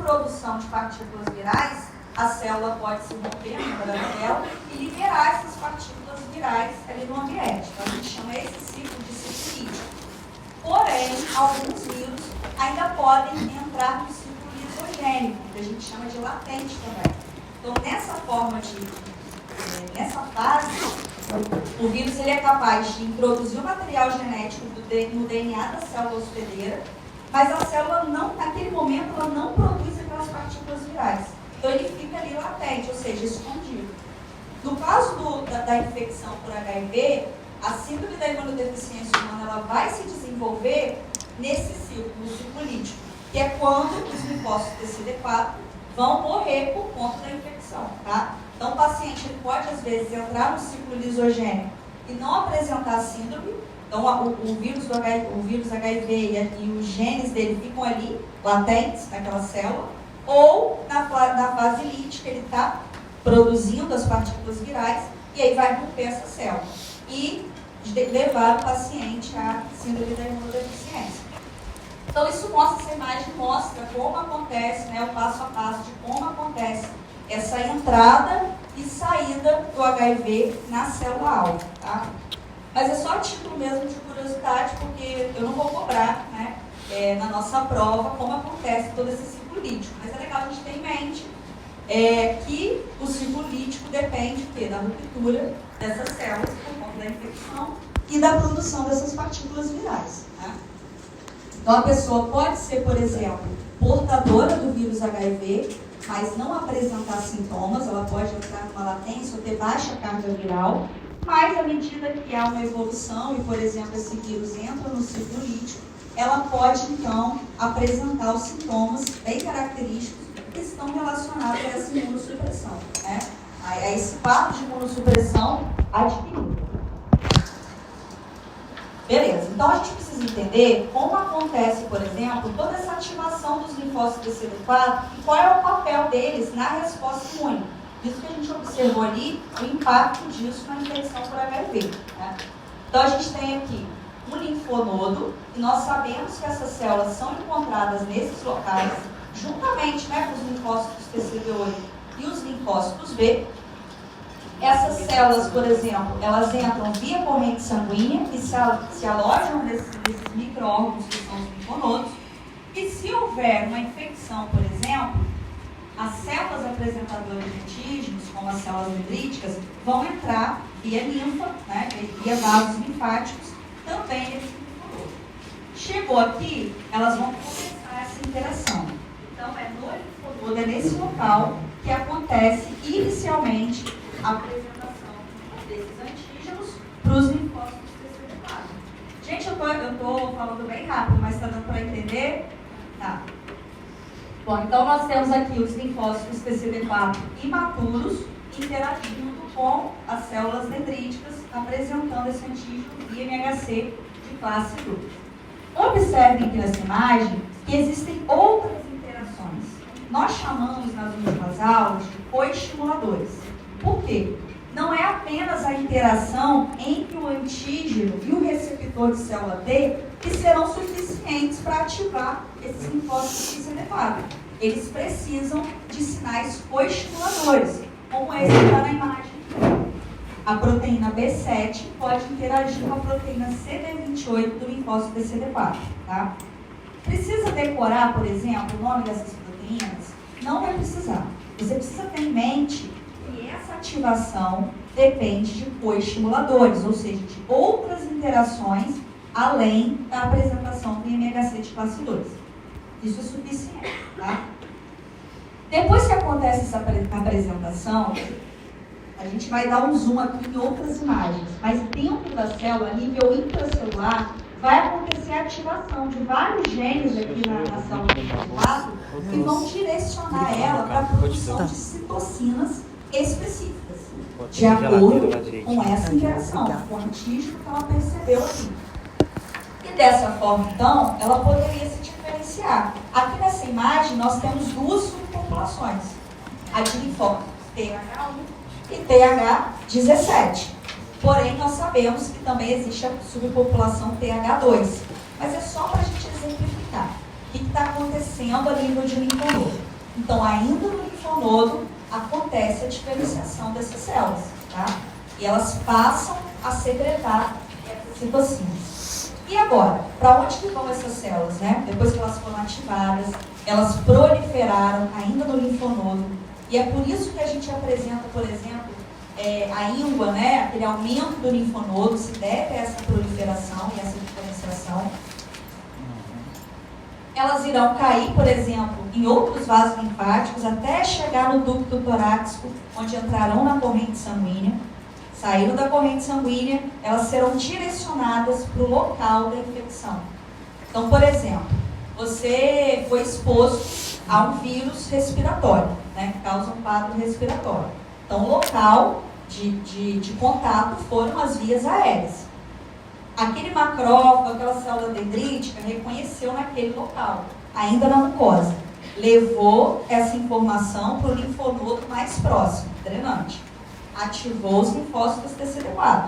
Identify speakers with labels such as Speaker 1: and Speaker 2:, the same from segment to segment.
Speaker 1: produção de partículas virais, a célula pode se romper na membrana dela e liberar essas partículas virais ali no ambiente. Então, a gente chama esse ciclo de ciclo lítico. Porém, alguns vírus ainda podem entrar no ciclo lisogênico, que a gente chama de latente também. Então, nessa fase, o vírus ele é capaz de introduzir o material genético no DNA da célula hospedeira, mas a célula, naquele momento, ela não produz aquelas partículas virais. Então, ele fica ali latente, ou seja, escondido. No caso da infecção por HIV, a síndrome da imunodeficiência humana ela vai se desenvolver nesse ciclo, no ciclo lítico, que é quando os linfócitos TCD4 vão morrer por conta da infecção, tá? Então, o paciente ele pode, às vezes, entrar no ciclo lisogênico e não apresentar síndrome. Então, o vírus HIV e os genes dele ficam ali, latentes, naquela célula. Ou, na fase lítica, ele está produzindo as partículas virais e aí vai romper essa célula. E levar o paciente à síndrome da imunodeficiência. Então, essa imagem mostra como acontece, o passo a passo de como acontece essa entrada e saída do HIV na célula-alvo, tá? Mas é só a título mesmo de curiosidade, porque eu não vou cobrar, na nossa prova, como acontece todo esse ciclo lítico. Mas é legal a gente ter em mente que o ciclo lítico depende da ruptura dessas células por conta da infecção e da produção dessas partículas virais. Tá? Então, a pessoa pode ser, por exemplo, portadora do vírus HIV, mas não apresentar sintomas, ela pode entrar numa latência ou ter baixa carga viral, mas à medida que há uma evolução e, por exemplo, esse vírus entra no ciclo lítico, ela pode, então, apresentar os sintomas bem característicos que estão relacionados a essa imunossupressão, a esse quadro de imunossupressão adquirido. Beleza, então a gente precisa entender como acontece, por exemplo, toda essa ativação dos linfócitos TCD4 e qual é o papel deles na resposta imune. Isso que a gente observou ali, o impacto disso na infecção por HIV. Então a gente tem aqui um linfonodo, e nós sabemos que essas células são encontradas nesses locais, juntamente com os linfócitos TCD8 e os linfócitos B. Essas células, por exemplo, elas entram via corrente sanguínea e se alojam nesses micro-órgãos que são os linfonodos. E se houver uma infecção, por exemplo, as células apresentadoras de antígenos, como as células dendríticas, vão entrar via linfa, via vasos linfáticos, também nesse linfonodo. Chegou aqui, elas vão começar essa interação. Então, é no linfonodo, é nesse local que acontece inicialmente a apresentação desses antígenos para os linfócitos TCD4. Gente, eu estou falando bem rápido, mas está dando para entender? Tá. Bom, então nós temos aqui os linfócitos TCD4 imaturos interagindo com as células dendríticas, apresentando esse antígeno via MHC de classe 2. Observem aqui nessa imagem que existem outras interações. Nós chamamos nas últimas aulas de coestimuladores. Por quê? Não é apenas a interação entre o antígeno e o receptor de célula T que serão suficientes para ativar esses linfócitos TCD4. Eles precisam de sinais coestimuladores, como esse que está na imagem. A proteína B7 pode interagir com a proteína CD28 do linfócito TCD4. Tá? Precisa decorar, por exemplo, o nome dessas proteínas? Não vai precisar. Você precisa ter em mente que essa ativação depende de coestimuladores, ou seja, de outras interações além da apresentação do MHC de classe 2. Isso é suficiente, tá? Depois que acontece essa apresentação, a gente vai dar um zoom aqui em outras imagens, mas dentro da célula, a nível intracelular, vai acontecer a ativação de vários genes aqui na célula do lado que vão direcionar ela para a produção de citocinas específicas, de acordo com essa interação, com o antígeno que ela percebeu aqui. E dessa forma, então, ela poderia se diferenciar. Aqui nessa imagem, nós temos duas subpopulações, a de linfócitos TH1 e TH17. Porém, nós sabemos que também existe a subpopulação TH2. Mas é só para a gente exemplificar o que está acontecendo a nível de linfonodo. Então, ainda no linfonodo, acontece a diferenciação dessas células, tá? E elas passam a secretar essas citocinas. E agora, para onde que vão essas células, né? Depois que elas foram ativadas, elas proliferaram ainda no linfonodo. E é por isso que a gente apresenta, por exemplo, a íngua, né? Aquele aumento do linfonodo se deve a essa proliferação e essa diferenciação. Elas irão cair, por exemplo, em outros vasos linfáticos até chegar no ducto torácico, onde entrarão na corrente sanguínea. Saíram da corrente sanguínea, elas serão direcionadas para o local da infecção. Então, por exemplo, você foi exposto a um vírus respiratório, né, que causa um quadro respiratório. Então, o local de contato foram as vias aéreas. Aquele macrófago, aquela célula dendrítica, reconheceu naquele local, ainda na mucosa. Levou essa informação para o linfonodo mais próximo, drenante. Ativou os linfócitos TCD4.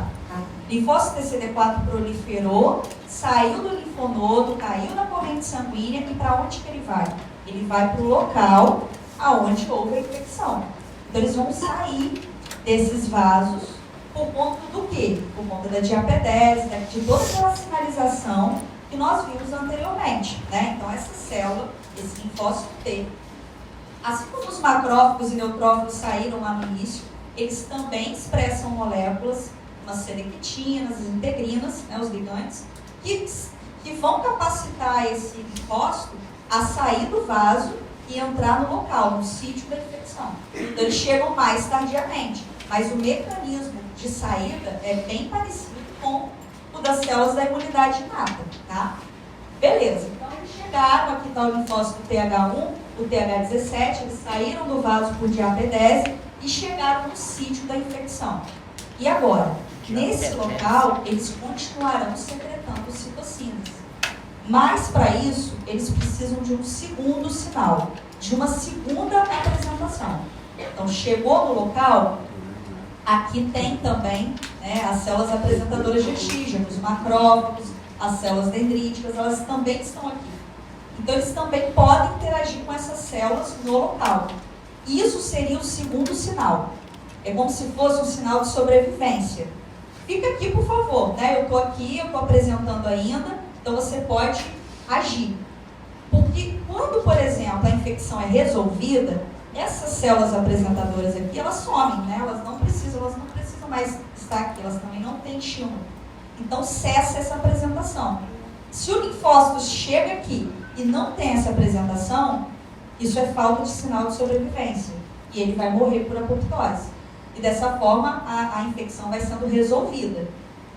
Speaker 1: Linfócito TCD4 proliferou, saiu do linfonodo, caiu na corrente sanguínea e para onde que ele vai? Ele vai para o local aonde houve a infecção. Então, eles vão sair desses vasos por conta do quê? Por conta da diapedese, de toda aquela sinalização que nós vimos anteriormente, né? Então, essa célula, esse linfócito T, assim como os macrófagos e neutrófagos saíram lá no início, eles também expressam moléculas, umas selectinas, as integrinas, né, os ligantes, que vão capacitar esse linfócito a sair do vaso e entrar no local, no sítio da infecção. Então, eles chegam mais tardiamente, mas o mecanismo de saída é bem parecido com o das células da imunidade inata, tá? Beleza, então eles chegaram, aqui está o linfócito TH1, o TH17, eles saíram do vaso por diapedese e chegaram no sítio da infecção. E agora, nesse local, eles continuarão secretando citocinas. Mas, para isso, eles precisam de um segundo sinal, de uma segunda apresentação. Então, chegou no local, aqui tem também, né, as células apresentadoras de antígenos, os macrófagos, as células dendríticas, elas também estão aqui. Então, eles também podem interagir com essas células no local. Isso seria o segundo sinal. É como se fosse um sinal de sobrevivência. Fica aqui, por favor, né? Eu estou aqui, eu estou apresentando ainda, então você pode agir. Porque quando, por exemplo, a infecção é resolvida, essas células apresentadoras aqui, elas somem, né? Elas não precisam mais estar aqui, elas também não têm estímulo. Então, cessa essa apresentação. Se o linfócito chega aqui e não tem essa apresentação, isso é falta de sinal de sobrevivência. E ele vai morrer por apoptose. E dessa forma, a infecção vai sendo resolvida.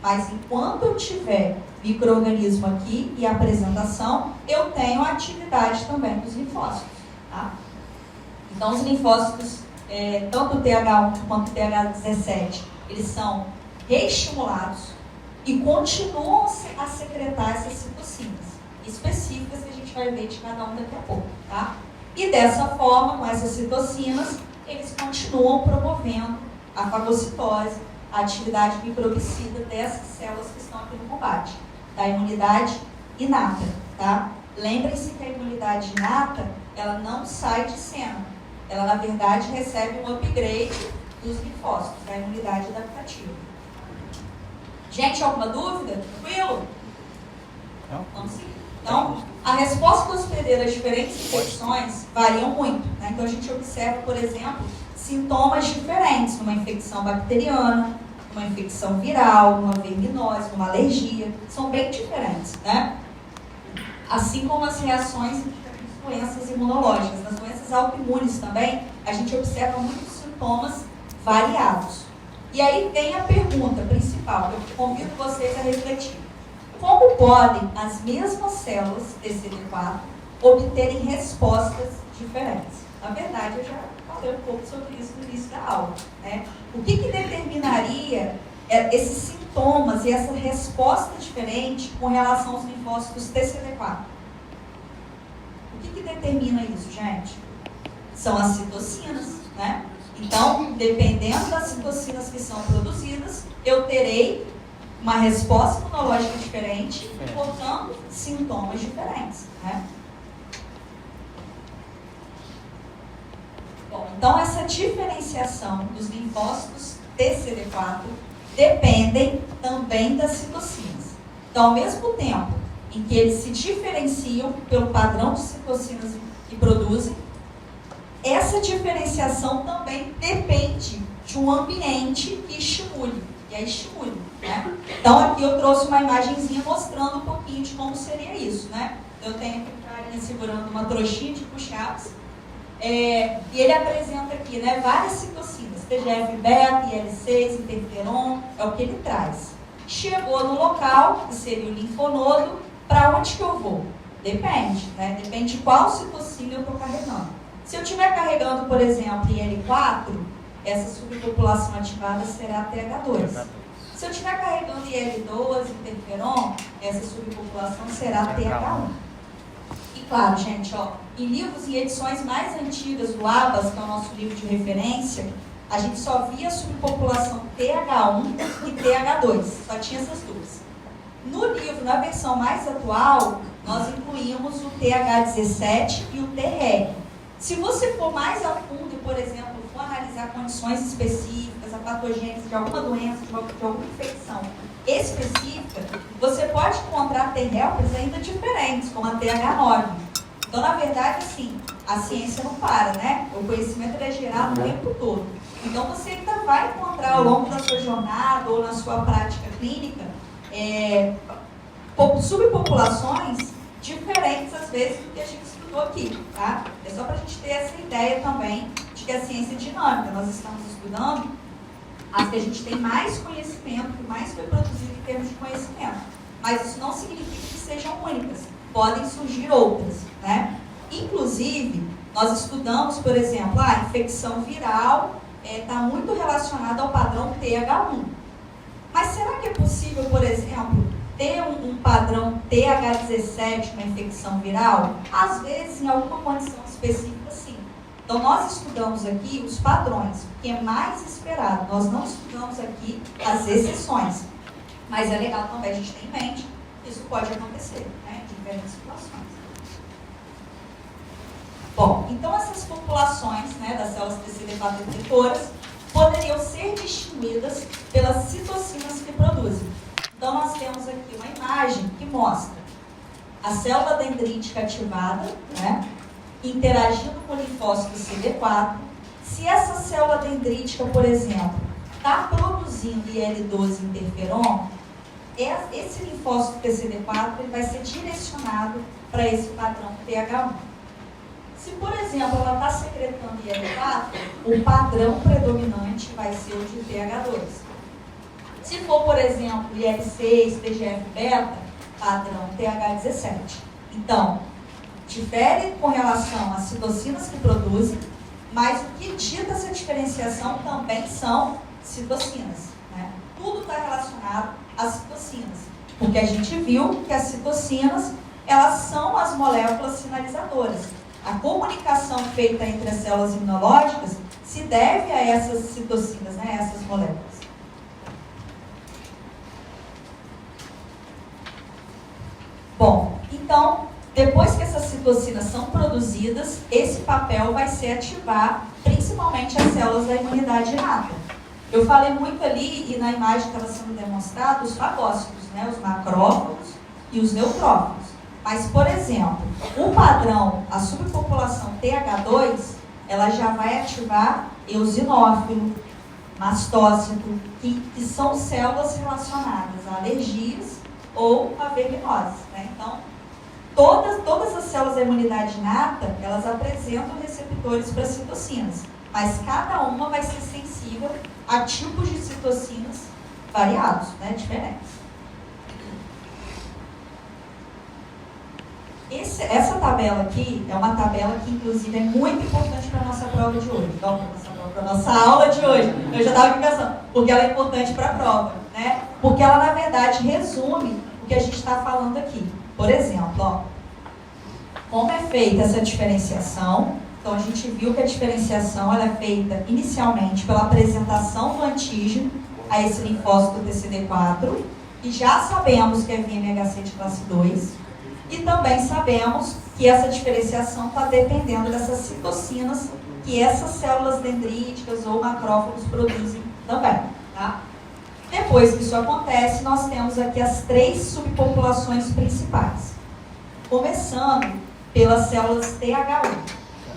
Speaker 1: Mas enquanto eu tiver micro-organismo aqui e apresentação, eu tenho a atividade também dos linfócitos. Tá? Então, os linfócitos, tanto o TH1 quanto o TH17, eles são reestimulados e continuam a secretar essas citocinas específicas que a gente vai ver de cada um daqui a pouco. Tá? E dessa forma, com essas citocinas, eles continuam promovendo a fagocitose, a atividade microbicida dessas células que estão aqui no combate, da imunidade inata, tá? Lembrem-se que a imunidade inata, ela não sai de cena. Ela, na verdade, recebe um upgrade dos linfócitos, da imunidade adaptativa. Gente, alguma dúvida? Tranquilo?
Speaker 2: Não.
Speaker 1: Vamos seguir. Então, a resposta do hospedeiro às diferentes infecções variam muito, né? Então, a gente observa, por exemplo, sintomas diferentes numa infecção bacteriana, numa infecção viral, numa verminose, numa alergia. São bem diferentes, né? Assim como as reações em diferentes doenças imunológicas. Nas doenças autoimunes também, a gente observa muitos sintomas variados. E aí vem a pergunta principal, que eu convido vocês a refletir. Como podem as mesmas células TCD4 obterem respostas diferentes? Na verdade, eu já falei um pouco sobre isso no início da aula, né? O que determinaria esses sintomas e essa resposta diferente com relação aos linfócitos TCD4? O que determina isso, gente? São as citocinas, né? Então, dependendo das citocinas que são produzidas, eu terei uma resposta imunológica diferente, portanto, sintomas diferentes, né? Então, essa diferenciação dos linfócitos TCD4 dependem também das citocinas. Então, ao mesmo tempo em que eles se diferenciam pelo padrão de citocinas que produzem, essa diferenciação também depende de um ambiente que estimule, né? Então, aqui eu trouxe uma imagenzinha mostrando um pouquinho de como seria isso, né? Eu tenho aqui o carinha segurando uma trouxinha de push-ups, e ele apresenta aqui, né, várias citocinas, TGF-beta, IL-6, interferon, é o que ele traz. Chegou no local, que seria o linfonodo, para onde que eu vou? Depende, né? Depende de qual citocina eu estou carregando. Se eu estiver carregando, por exemplo, IL-4, essa subpopulação ativada será TH2. Se eu estiver carregando IL-12, interferon, essa subpopulação será TH1. E claro, gente, ó, em livros e edições mais antigas do ABAS, que é o nosso livro de referência, a gente só via a subpopulação TH1 e TH2, só tinha essas duas. No livro, na versão mais atual, nós incluímos o TH17 e o TR. Se você for mais a fundo, por exemplo, for analisar condições específicas, a patogênese de alguma doença, de alguma infecção específica, você pode encontrar T-helpers ainda diferentes, como a TH9. Então, na verdade, assim, a ciência não para, né? O conhecimento é gerado o tempo todo. Então, você ainda vai encontrar ao longo da sua jornada ou na sua prática clínica subpopulações diferentes, às vezes, do que a gente estudou aqui, tá? É só para a gente ter essa ideia também de que a ciência é dinâmica. Nós estamos estudando as que a gente tem mais conhecimento, que mais foi produzido em termos de conhecimento. Mas isso não significa que sejam únicas. Podem surgir outras, né? Inclusive, nós estudamos, por exemplo, a infecção viral está muito relacionada ao padrão TH1. Mas será que é possível, por exemplo, ter um padrão TH17 na infecção viral? Às vezes, em alguma condição específica, sim. Então, nós estudamos aqui os padrões, o que é mais esperado. Nós não estudamos aqui as exceções. Mas é legal também a gente ter em mente que isso pode acontecer, né, em diferentes situações. Bom, então essas populações, né, das células TCD4 detectoras poderiam ser distinguidas pelas citocinas que produzem. Então, nós temos aqui uma imagem que mostra a célula dendrítica ativada, né, interagindo com o linfócito CD4. Se essa célula dendrítica, por exemplo, está produzindo IL-12 interferon, esse linfócito TCD4 ele vai ser direcionado para esse padrão TH1. Se, por exemplo, ela está secretando IL-4, o padrão predominante vai ser o de TH2. Se for, por exemplo, IL-6, TGF-beta, padrão TH17. Então, difere com relação às citocinas que produzem, mas o que dita essa diferenciação também são citocinas, né? Tudo está relacionado às citocinas, porque a gente viu que as citocinas, elas são as moléculas sinalizadoras. A comunicação feita entre as células imunológicas se deve a essas citocinas, né, a essas moléculas. Bom, então, depois que essas citocinas são produzidas, esse papel vai ser ativar principalmente as células da imunidade inata. Eu falei muito ali, e na imagem que estava sendo demonstrado, os fagócitos, né, os macrófagos e os neutrófagos. Mas, por exemplo, o padrão, a subpopulação TH2, ela já vai ativar eosinófilo, mastócito, que são células relacionadas a alergias ou a verminose, né? Então, todas as células da imunidade inata, elas apresentam receptores para citocinas, mas cada uma vai ser sensível a tipos de citocinas variados, né, diferentes. Essa tabela aqui é uma tabela que, inclusive, é muito importante para a nossa prova de hoje. Então, para a nossa aula de hoje. Eu já estava aqui pensando, porque ela é importante para a prova, né? Porque ela, na verdade, resume o que a gente está falando aqui. Por exemplo, ó, como é feita essa diferenciação. Então, a gente viu que a diferenciação ela é feita inicialmente pela apresentação do antígeno a esse linfócito TCD4, e já sabemos que é VMHC de classe 2. E também sabemos que essa diferenciação está dependendo dessas citocinas que essas células dendríticas ou macrófagos produzem também. Tá? Depois que isso acontece, nós temos aqui as 3 subpopulações principais. Começando pelas células TH1.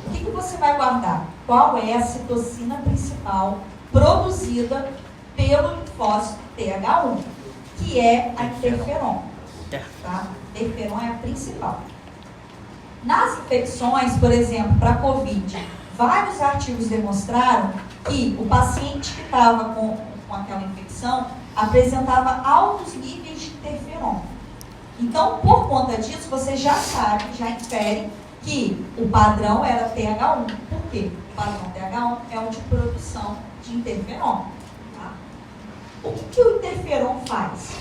Speaker 1: O que você vai guardar? Qual é a citocina principal produzida pelo linfócito TH1? Que é a interferon. Tá? Interferon é a principal. Nas infecções, por exemplo, para a COVID, vários artigos demonstraram que o paciente que estava com aquela infecção apresentava altos níveis de interferon. Então, por conta disso, você já sabe, já infere que o padrão era TH1. Por quê? O padrão TH1 é o de produção de interferon. Tá? O que o interferon faz?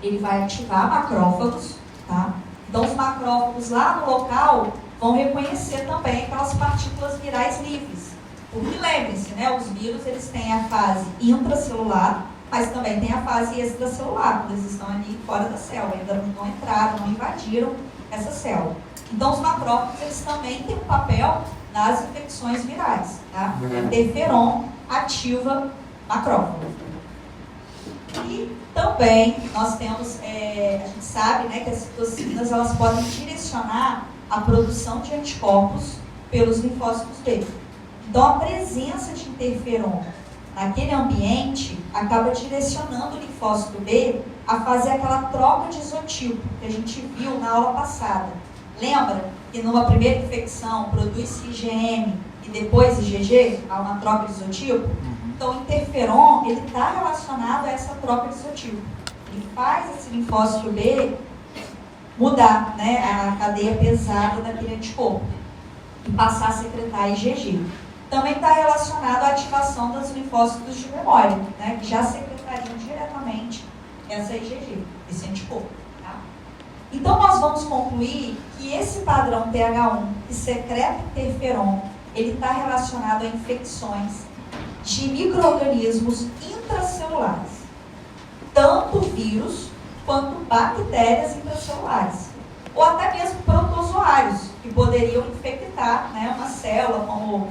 Speaker 1: Ele vai ativar macrófagos, tá? Então, os macrófagos lá no local vão reconhecer também aquelas partículas virais livres. Porque lembre-se, né, os vírus eles têm a fase intracelular, mas também tem a fase extracelular, quando eles estão ali fora da célula, ainda não entraram, não invadiram essa célula. Então, os macrófagos eles também têm um papel nas infecções virais. Tá? O interferon ativa macrófago. E também nós temos, a gente sabe, né, que as citocinas elas podem direcionar a produção de anticorpos pelos linfócitos B. Então, a presença de interferon naquele ambiente acaba direcionando o linfócito B a fazer aquela troca de isotipo que a gente viu na aula passada. Lembra que numa primeira infecção produz-se IgM e depois IgG, há uma troca de isotipo? Então, o interferon está relacionado a essa troca de isotipo. Ele faz esse linfócito B mudar, né, a cadeia pesada daquele anticorpo e passar a secretar IgG. Também está relacionado à ativação dos linfócitos de memória, né, que já secretariam diretamente essa IgG, esse anticorpo. Tá? Então, nós vamos concluir que esse padrão TH1 que secreta interferon, ele está relacionado a infecções de micro-organismos intracelulares, tanto vírus quanto bactérias intracelulares, ou até mesmo protozoários, que poderiam infectar, né, uma célula como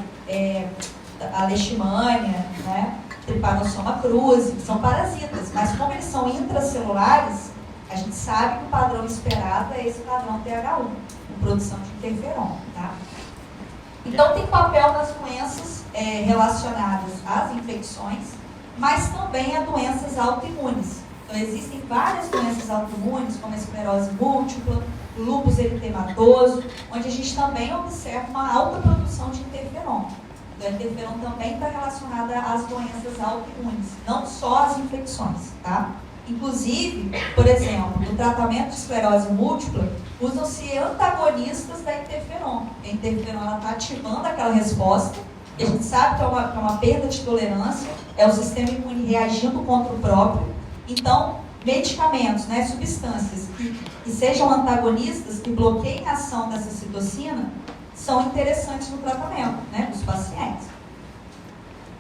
Speaker 1: a leishmania, né, Trypanosoma cruzi, que são parasitas, mas como eles são intracelulares, a gente sabe que o padrão esperado é esse padrão TH1, com produção de interferon. Tá? Então, tem papel nas doenças relacionadas às infecções, mas também a doenças autoimunes. Então, existem várias doenças autoimunes, como a esclerose múltipla, o lúpus eritematoso, onde a gente também observa uma alta produção de interferon. Então, a interferon também está relacionada às doenças autoimunes, não só às infecções. Tá? Inclusive, por exemplo, no tratamento de esclerose múltipla, usam-se antagonistas da interferon. A interferon está ativando aquela resposta, e a gente sabe que é uma perda de tolerância, é o sistema imune reagindo contra o próprio. Então, medicamentos, né, substâncias que sejam antagonistas, que bloqueiem a ação dessa citocina, são interessantes no tratamento, né, dos pacientes.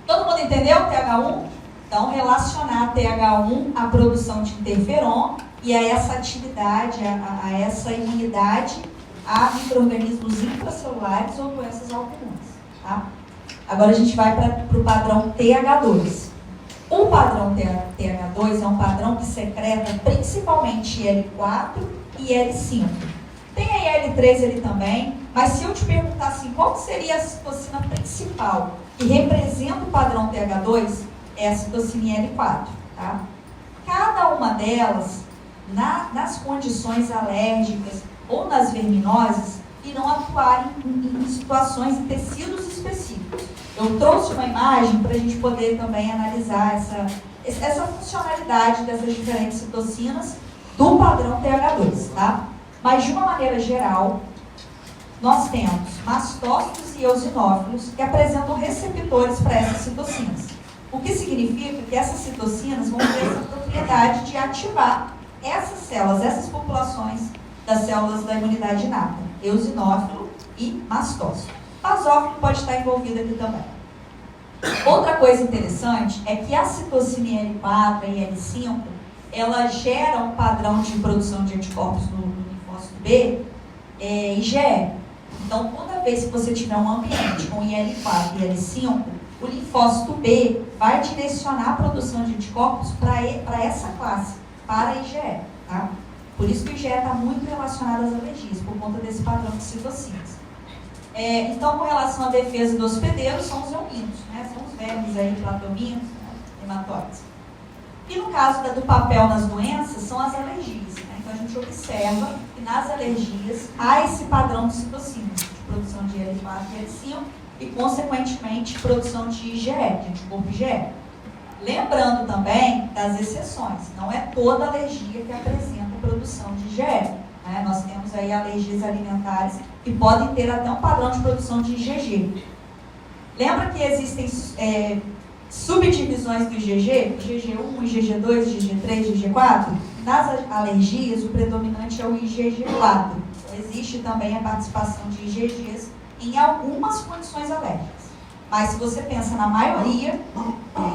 Speaker 1: Todo mundo entendeu o TH1? Então, relacionar TH1 à produção de interferon e a essa atividade, a essa imunidade a micro-organismos intracelulares ou doenças autoimunes. Tá? Agora a gente vai para o padrão TH2. O padrão TH2 é um padrão que secreta principalmente IL4 e IL5. Tem a IL3 ali também, mas se eu te perguntar assim, qual seria a citocina principal que representa o padrão TH2, é a citocina IL4. Tá? Cada uma delas, nas condições alérgicas ou nas verminoses, irão atuar em situações, em tecidos específicos. Eu trouxe uma imagem para a gente poder também analisar essa funcionalidade dessas diferentes citocinas do padrão TH2, tá? Mas, de uma maneira geral, nós temos mastócitos e eosinófilos que apresentam receptores para essas citocinas. O que significa que essas citocinas vão ter essa propriedade de ativar essas células, essas populações das células da imunidade inata, eosinófilo e mastócito. Basófilo pode estar envolvido aqui também. Outra coisa interessante é que a citocina IL4 e IL5, ela gera um padrão de produção de anticorpos no linfócito linfócito B é IgE. Então, toda vez que você tiver um ambiente com IL4 e IL5, o linfócito B vai direcionar a produção de anticorpos para essa classe, para a IgE. Tá? Por isso que o IgE está muito relacionado às alergias, por conta desse padrão de citocinas. Então, com relação à defesa do hospedeiro, são os euminos, né? São os vermes aí, platominos, nematóides. E no caso do papel nas doenças, são as alergias. Né? Então, a gente observa que nas alergias há esse padrão de citocinas, de produção de IL4 e IL5, e, consequentemente, produção de IgE, de anticorpo IgE. Lembrando também das exceções, não é toda alergia que apresenta produção de IgE. Né? Nós temos aí alergias alimentares que podem ter até um padrão de produção de IgG. Lembra que existem subdivisões do IgG? IgG1, IgG2, IgG3, IgG4? Nas alergias, o predominante é o IgG4. Existe também a participação de IgGs em algumas condições alérgicas. Mas se você pensa na maioria, é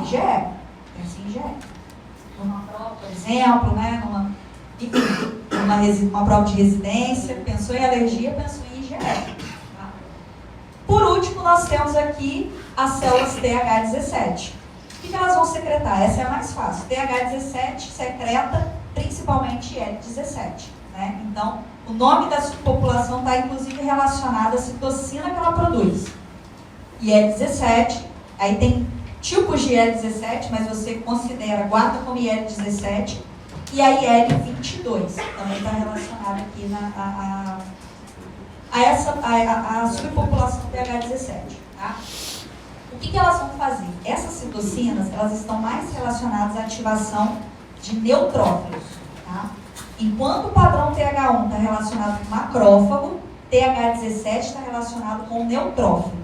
Speaker 1: IgE. Pensa em IgE. Numa prova, por exemplo, né? Numa prova de residência, pensou em alergia, pensou em IgE. Tá? Por último, nós temos aqui as células TH17. O que elas vão secretar? Essa é a mais fácil. TH17 secreta principalmente IL-17. Né? Então, o nome da subpopulação está inclusive relacionado à citocina que ela produz. IL-17, aí tem tipos de IL-17, mas você guarda como IL-17, e a IL-22, também está relacionada aqui a subpopulação TH17. Tá? O que elas vão fazer? Essas citocinas, elas estão mais relacionadas à ativação de neutrófilos. Tá? Enquanto o padrão TH1 está relacionado com macrófago, TH17 está relacionado com neutrófilo.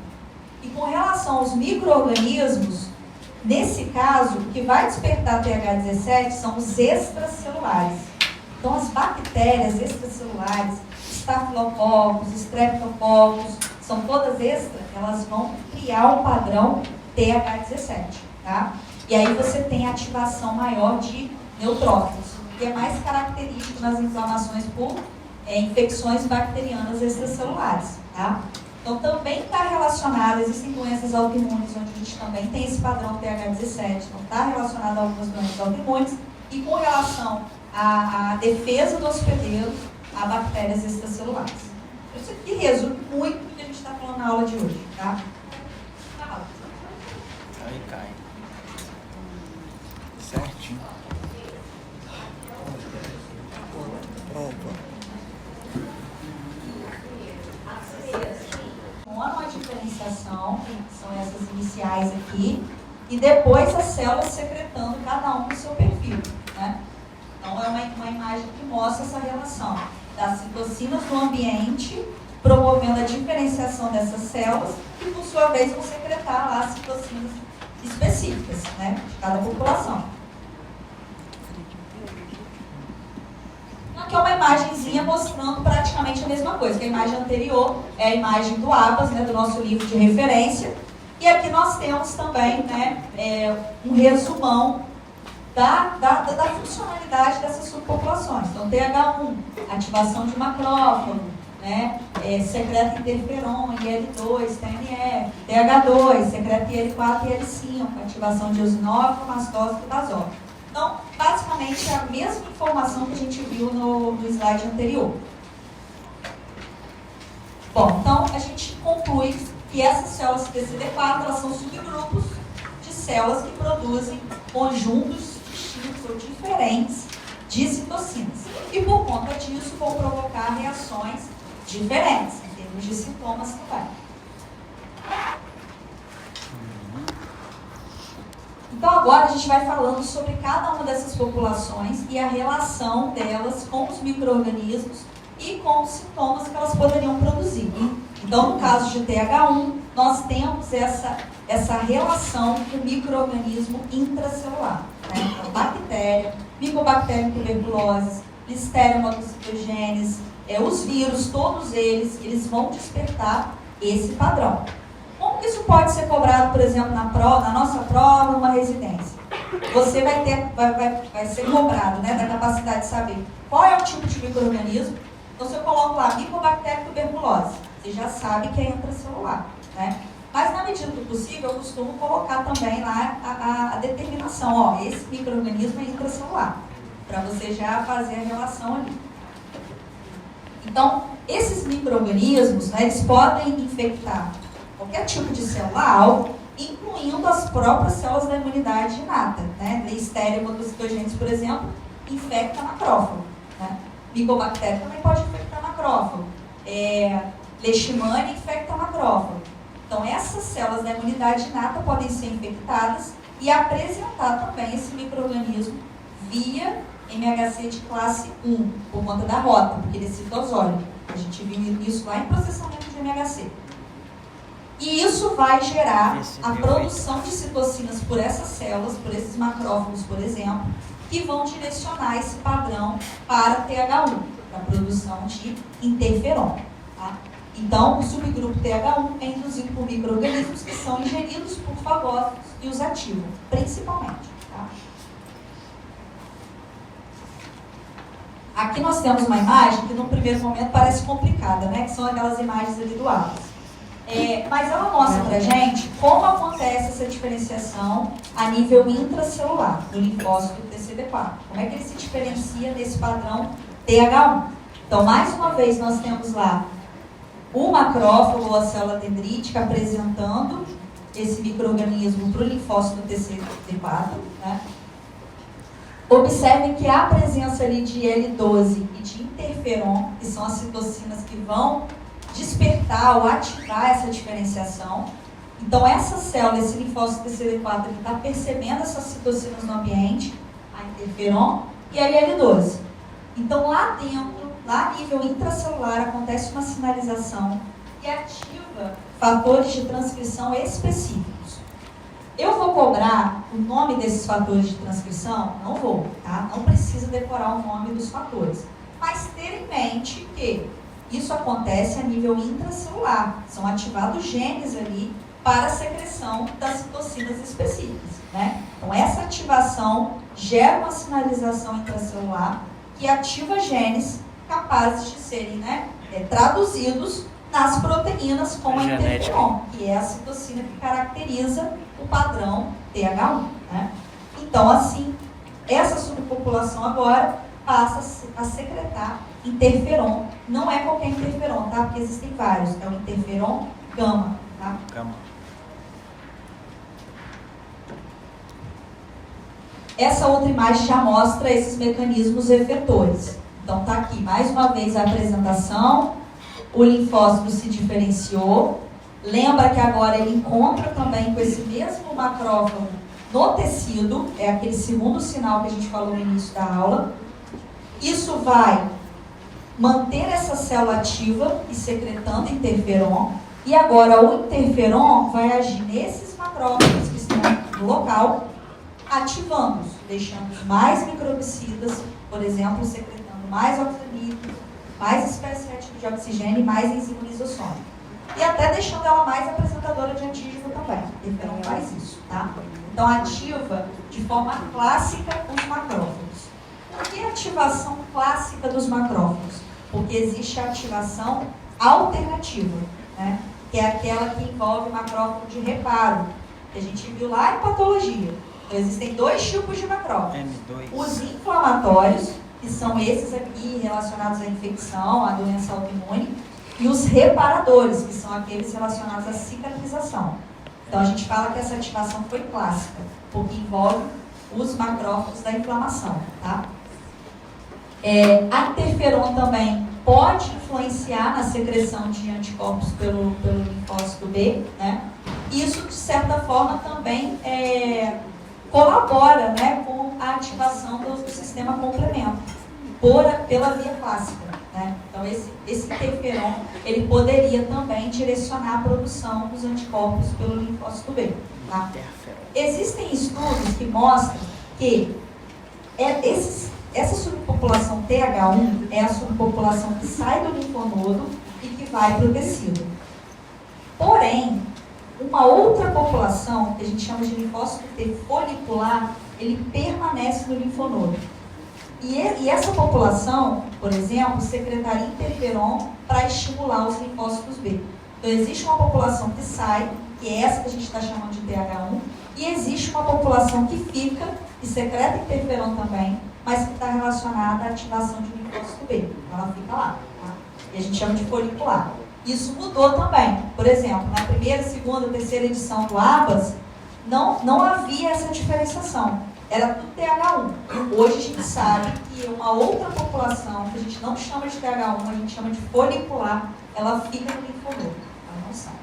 Speaker 1: E com relação aos micro-organismos, nesse caso, o que vai despertar TH17 são os extracelulares. Então, as bactérias extracelulares, estafilococos, streptococcus, são todas extra, elas vão criar o padrão TH17. Tá? E aí você tem a ativação maior de neutrófilos, que é mais característico nas inflamações por infecções bacterianas extracelulares. Tá? Então, também está relacionado, existem doenças autoimunes, onde a gente também tem esse padrão TH17, então está relacionado a algumas doenças autoimunes, e com relação à defesa do hospedeiro, a bactérias extracelulares. Isso aqui resume muito o que a gente está falando na aula de hoje. Tá?
Speaker 2: Aí cai. Certinho. Pronto.
Speaker 1: A diferenciação, são essas iniciais aqui, e depois as células secretando cada um no seu perfil. Né? Então é uma imagem que mostra essa relação das citocinas no ambiente, promovendo a diferenciação dessas células, que por sua vez vão secretar lá as citocinas específicas, né, de cada população. Aqui é uma imagenzinha mostrando praticamente a mesma coisa, que a imagem anterior é a imagem do ABAS, né, do nosso livro de referência. E aqui nós temos também, né, um resumão da funcionalidade dessas subpopulações. Então, TH1, ativação de macrófago, né, secreta interferon, IL2, TNF, TH2, secreta IL4 e IL5, ativação de eosinófilo, mastófilo e basófilo. Então, basicamente, é a mesma informação que a gente viu no slide anterior. Bom, então, a gente conclui que essas células TCD4, elas são subgrupos de células que produzem conjuntos distintos ou diferentes de citocinas. E, por conta disso, vão provocar reações diferentes, em termos de sintomas também. Então, agora a gente vai falando sobre cada uma dessas populações e a relação delas com os micro-organismos e com os sintomas que elas poderiam produzir. Então, no caso de TH1, nós temos essa relação com o micro-organismo intracelular. Né? Então, bactéria, Mycobacterium tuberculosis, Listeria monocytogenes, os vírus, todos eles vão despertar esse padrão. Como que isso pode ser cobrado, por exemplo, na nossa prova, numa residência? Você vai ser cobrado, né, da capacidade de saber qual é o tipo de micro-organismo. Então, se eu coloco lá micobactéria tuberculose, você já sabe que é intracelular, né? Mas, na medida do possível, eu costumo colocar também lá a determinação, ó, esse micro-organismo é intracelular, para você já fazer a relação ali. Então, esses micro-organismos, né, eles podem infectar qualquer tipo de célula alvo, incluindo as próprias células da imunidade inata, né? Listeria monocytogenes, por exemplo, infecta macrófago, né? Micobactéria também pode infectar macrófago. Leishmania infecta macrófago. Então, essas células da imunidade inata podem ser infectadas e apresentar também esse micro-organismo via MHC de classe 1, por conta da rota, porque ele é citosólico. A gente viu isso lá em processamento de MHC. E isso vai gerar a produção de citocinas por essas células, por esses macrófagos, por exemplo, que vão direcionar esse padrão para TH1, para a produção de interferon. Tá? Então, o subgrupo TH1 é induzido por micro-organismos que são ingeridos por fagócitos e os ativam, principalmente. Tá? Aqui nós temos uma imagem que, no primeiro momento, parece complicada, né? Que são aquelas imagens ali do Atlas. Mas ela mostra para a gente como acontece essa diferenciação a nível intracelular do linfócito TCD4. Como é que ele se diferencia nesse padrão TH1. Então, mais uma vez, nós temos lá o macrófago ou a célula dendrítica apresentando esse micro-organismo para o linfócito TCD4. Né? Observem que há a presença ali de L12 e de interferon, que são as citocinas que vão despertar ou ativar essa diferenciação. Então, essa célula, esse linfócito TCD4, ele está percebendo essas citocinas no ambiente, a interferon e a L12. Então, lá dentro, lá a nível intracelular, acontece uma sinalização que ativa fatores de transcrição específicos. Eu vou cobrar o nome desses fatores de transcrição? Não vou, tá? Não precisa decorar o nome dos fatores. Mas ter em mente que isso acontece a nível intracelular. São ativados genes ali para a secreção das citocinas específicas, né? Então, essa ativação gera uma sinalização intracelular que ativa genes capazes de serem, né, traduzidos nas proteínas como a interferon, que é a citocina que caracteriza o padrão TH1. Né? Então, assim, essa subpopulação agora passa a secretar interferon. Não é qualquer interferon, tá? Porque existem vários. É o interferon gama. Tá? Gama. Essa outra imagem já mostra esses mecanismos efetores. Então, tá aqui, mais uma vez, a apresentação. O linfócito se diferenciou. Lembra que agora ele encontra também com esse mesmo macrófago no tecido. É aquele segundo sinal que a gente falou no início da aula. Isso vai manter essa célula ativa e secretando interferon. E agora o interferon vai agir nesses macrófagos que estão no local, ativando-os, deixando-os mais microbicidas, por exemplo, secretando mais oxalídeos, mais espécie reativa de oxigênio e mais enzima lisossômica. E até deixando ela mais apresentadora de antígeno também. O interferon faz isso, tá? Então, ativa de forma clássica os macrófagos. Por que a ativação clássica dos macrófagos? Porque existe a ativação alternativa, né? Que é aquela que envolve macrófago de reparo, que a gente viu lá em patologia. Então, existem dois tipos de macrófagos. Os inflamatórios, que são esses aqui relacionados à infecção, à doença autoimune, e os reparadores, que são aqueles relacionados à cicatrização. Então, a gente fala que essa ativação foi clássica, porque envolve os macrófagos da inflamação, tá? A interferon também pode influenciar na secreção de anticorpos pelo linfócito B, né? Isso, de certa forma, também colabora, né, com a ativação do sistema complemento pela via clássica. Né? Então, esse interferon, ele poderia também direcionar a produção dos anticorpos pelo linfócito B. Tá? Existem estudos que mostram que essa subpopulação TH1 é a subpopulação que sai do linfonodo e que vai para o tecido. Porém, uma outra população, que a gente chama de linfócito T folicular, ele permanece no linfonodo. E essa população, por exemplo, secretaria interferon para estimular os linfócitos B. Então, existe uma população que sai, que é essa que a gente está chamando de TH1, e existe uma população que fica, que secreta interferon também, mas que está relacionada à ativação de linfócito B. Então, ela fica lá. Tá? E a gente chama de folicular. Isso mudou também. Por exemplo, na primeira, segunda, terceira edição do ABAS, não havia essa diferenciação. Era tudo TH1. Hoje a gente sabe que uma outra população, que a gente não chama de TH1, a gente chama de folicular, ela fica no linfonodo. Ela não sai.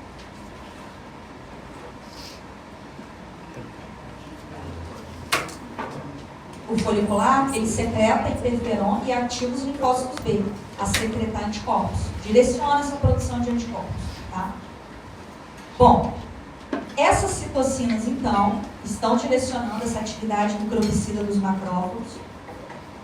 Speaker 1: O folicular, ele secreta interferon e ativa os linfócitos B a secretar anticorpos. Direciona essa produção de anticorpos. Tá? Bom, essas citocinas, então, estão direcionando essa atividade microbicida dos macrófagos.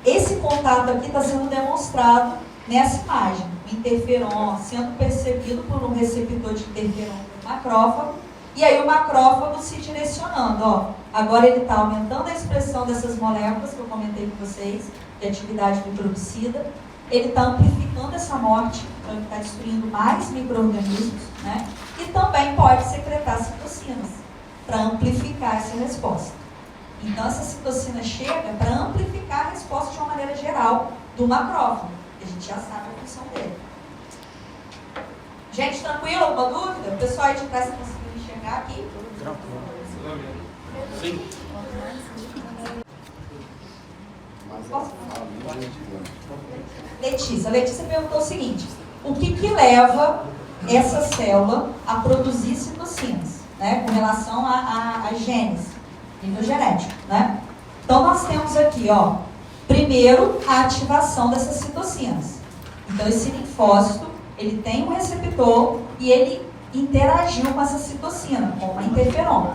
Speaker 1: Esse contato aqui está sendo demonstrado nessa imagem. O interferon sendo percebido por um receptor de interferon do macrófago. E aí o macrófago se direcionando. Ó. Agora ele está aumentando a expressão dessas moléculas que eu comentei com vocês, de atividade microbicida. Ele está amplificando essa morte, então ele está destruindo mais micro-organismos, né? E também pode secretar citocinas para amplificar essa resposta. Então essa citocina chega para amplificar a resposta de uma maneira geral do macrófago. A gente já sabe a função dele. Gente, tranquilo? Alguma dúvida? O pessoal aí de trás está conseguindo enxergar aqui?
Speaker 2: Sim.
Speaker 1: Letícia perguntou o seguinte: o que leva essa célula a produzir citocinas, né, com relação a genes, nível genético, né? Então nós temos aqui, ó, primeiro a ativação dessas citocinas. Então esse linfócito, ele tem um receptor e ele interagiu com essa citocina, com a interferon.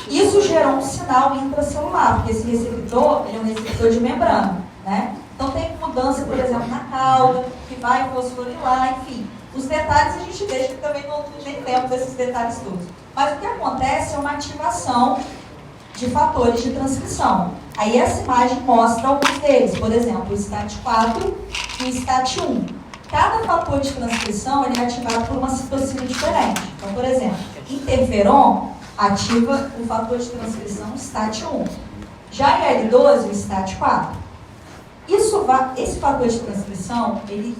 Speaker 1: Isso gerou um sinal intracelular, porque esse receptor, ele é um receptor de membrana, né? Então tem mudança, por exemplo, na cauda, que vai fosforilar, enfim. Os detalhes a gente deixa, que também não nem temos esses detalhes todos. Mas o que acontece é uma ativação de fatores de transcrição. Aí essa imagem mostra alguns deles, por exemplo, o STAT4 e o STAT1. Cada fator de transcrição ele é ativado por uma citocina diferente. Então, por exemplo, interferon ativa o fator de transcrição STAT1. Já em L12, o STAT4. Esse fator de transcrição, ele,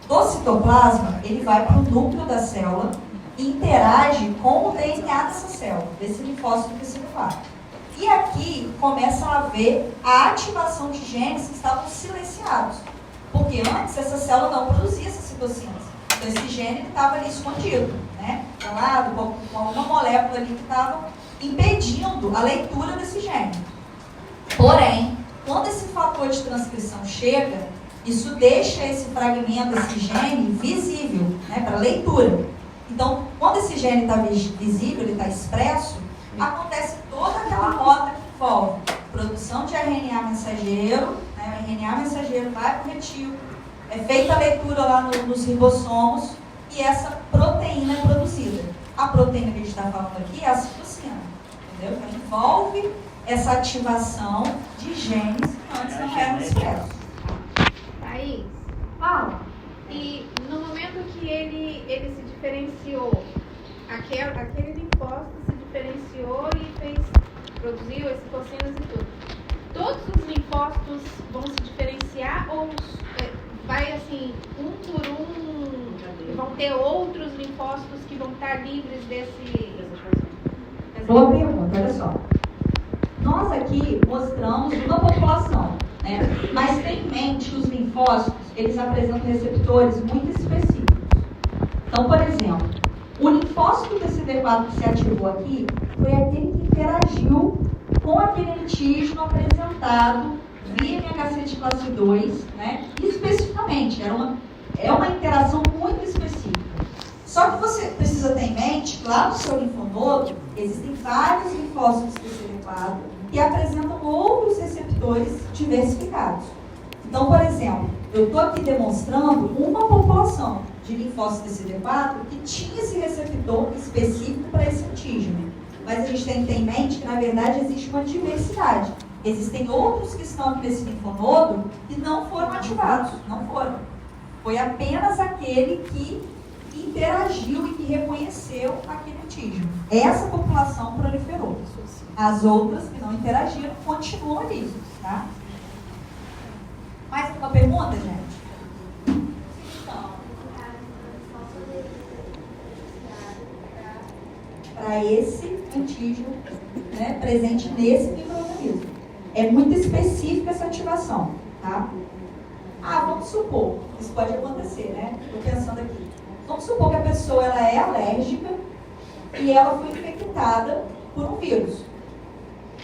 Speaker 1: do citoplasma, ele vai para o núcleo da célula e interage com o DNA dessa célula, desse linfócito vesicular. E aqui começa a haver a ativação de genes que estavam silenciados. Porque antes essa célula não produzia essas citocinas. Então esse gene estava ali escondido, né? Calado, com uma molécula ali que estava impedindo a leitura desse gene. Porém, quando esse fator de transcrição chega, isso deixa esse fragmento, esse gene, visível, né, para leitura. Então, quando esse gene está visível, ele está expresso, acontece toda aquela rota que envolve produção de RNA mensageiro, né, o RNA mensageiro vai para o retículo, é feita a leitura lá nos ribossomos e essa proteína é produzida. A proteína que a gente está falando aqui é a citocina, entendeu? Ela envolve essa ativação de genes que antes não eram expressos.
Speaker 3: Thaís,
Speaker 1: Fala.
Speaker 3: e no momento que ele se diferenciou, aquele linfócito se diferenciou e produziu as citocinas e tudo. Todos os linfócitos vão se diferenciar ou vai assim, um por um, e vão ter outros linfócitos que vão estar livres desse...
Speaker 1: Boa pergunta, olha só. Nós aqui mostramos uma população, né? Mas tem em mente que os linfócitos, eles apresentam receptores muito específicos. Então, por exemplo, o linfócito CD4 que se ativou aqui foi aquele que interagiu com aquele antígeno apresentado via MHC de classe 2, né? Especificamente, é uma interação muito específica. Só que você precisa ter em mente que lá no seu linfonodo existem vários linfócitos CD4 que apresentam outros receptores diversificados. Então, por exemplo, eu estou aqui demonstrando uma população de linfócitos CD4 que tinha esse receptor específico para esse antígeno. Mas a gente tem que ter em mente que, na verdade, existe uma diversidade. Existem outros que estão aqui nesse linfonodo que não foram ativados, não foram. Foi apenas aquele que interagiu e que reconheceu aquele antígeno. Essa população proliferou. As outras que não interagiram continuam ali, tá? Mais alguma pergunta, gente? Para esse antígeno, né, presente nesse micro-organismo. É muito específica essa ativação, tá? Vamos supor, isso pode acontecer, né? Estou pensando aqui. Vamos supor que a pessoa ela é alérgica e ela foi infectada por um vírus.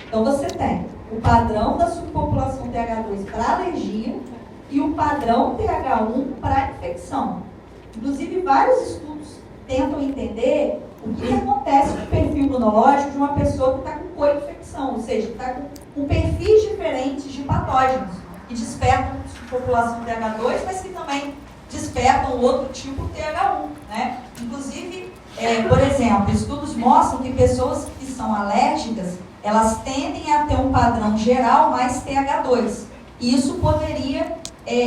Speaker 1: Então você tem o padrão da subpopulação TH2 para alergia e o padrão TH1 para infecção. Inclusive, vários estudos tentam entender o que acontece com o perfil imunológico de uma pessoa que está com co-infecção, ou seja, que está com perfis diferentes de patógenos, que despertam a população TH2, mas que também despertam o outro tipo TH1, né? Inclusive, por exemplo, estudos mostram que pessoas que são alérgicas, elas tendem a ter um padrão geral mais TH2. E isso poderia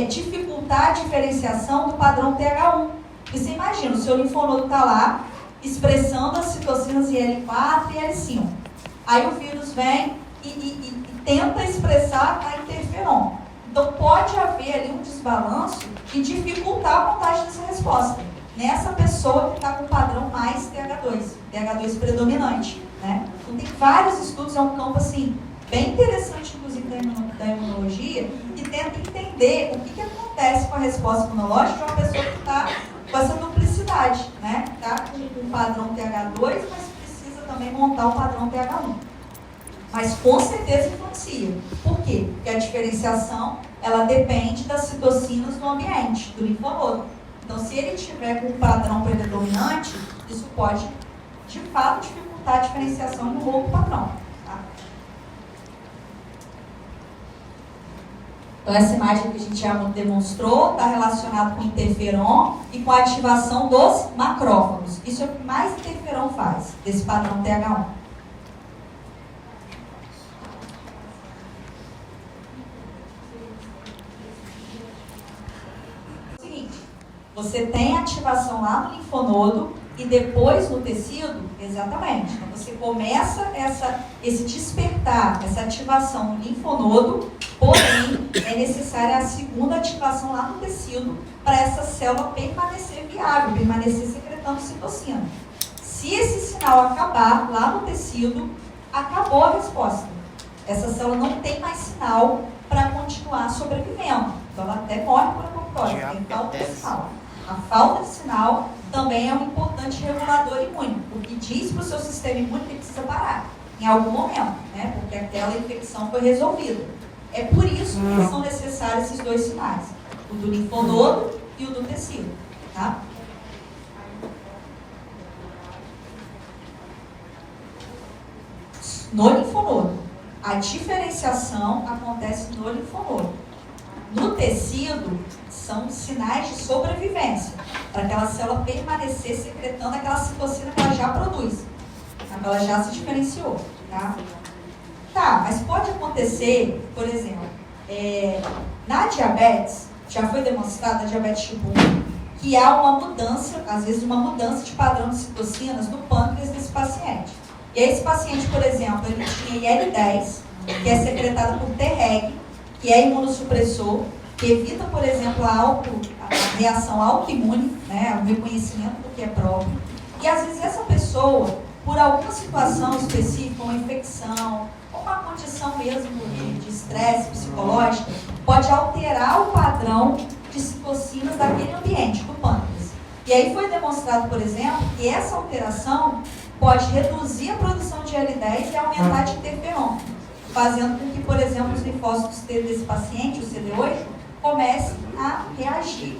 Speaker 1: dificultar a diferenciação do padrão TH1. E você imagina, o seu linfonodo está lá, expressando as citocinas IL4 e IL5. Aí o vírus vem e tenta expressar a interferon. Então pode haver ali um desbalanço e dificultar a contagem dessa resposta nessa pessoa que está com o padrão mais TH2 predominante, né? Então tem vários estudos, é um campo assim, bem interessante, inclusive da imunologia, que tenta entender o que acontece com a resposta imunológica de uma pessoa que está com essa duplicidade, né? Está com o padrão TH2, mas precisa também montar o padrão TH1. Mas com certeza influencia. Por quê? Porque a diferenciação, ela depende das citocinas do ambiente, do linfonodo. Então, se ele tiver com um padrão predominante, isso pode, de fato, dificultar a diferenciação do outro padrão. Tá? Então, essa imagem que a gente já demonstrou está relacionada com o interferon e com a ativação dos macrófagos. Isso é o que mais interferon faz, desse padrão TH1. Você tem ativação lá no linfonodo e depois no tecido, exatamente. Então você começa esse despertar, essa ativação no linfonodo, porém é necessária a segunda ativação lá no tecido para essa célula permanecer viável, permanecer secretando citocina. Se esse sinal acabar lá no tecido, acabou a resposta. Essa célula não tem mais sinal para continuar sobrevivendo. Então ela até morre por apoptose, tem falta de sinal. A falta de sinal também é um importante regulador imune, porque diz para o seu sistema imune que precisa parar em algum momento, né? Porque aquela infecção foi resolvida. É por isso que são necessários esses dois sinais, o do linfonodo e o do tecido. Tá? No linfonodo, a diferenciação acontece no linfonodo. No tecido, são sinais de sobrevivência, para aquela célula permanecer secretando aquela citocina que ela já produz, ela já se diferenciou. Tá, mas pode acontecer, por exemplo, na diabetes, já foi demonstrada, a diabetes tipo 1, que há uma mudança, às vezes uma mudança de padrão de citocinas no pâncreas desse paciente. E aí esse paciente, por exemplo, ele tinha IL-10, que é secretada por Treg, que é imunossupressor, que evita, por exemplo, a reação autoimune, né, o reconhecimento do que é próprio. E às vezes essa pessoa, por alguma situação específica, uma infecção, ou uma condição mesmo de estresse psicológico, pode alterar o padrão de citocinas daquele ambiente, do pâncreas. E aí foi demonstrado, por exemplo, que essa alteração pode reduzir a produção de IL-10 e aumentar a de interferon, fazendo com que, por exemplo, os linfócitos T desse paciente, o CD8, comecem a reagir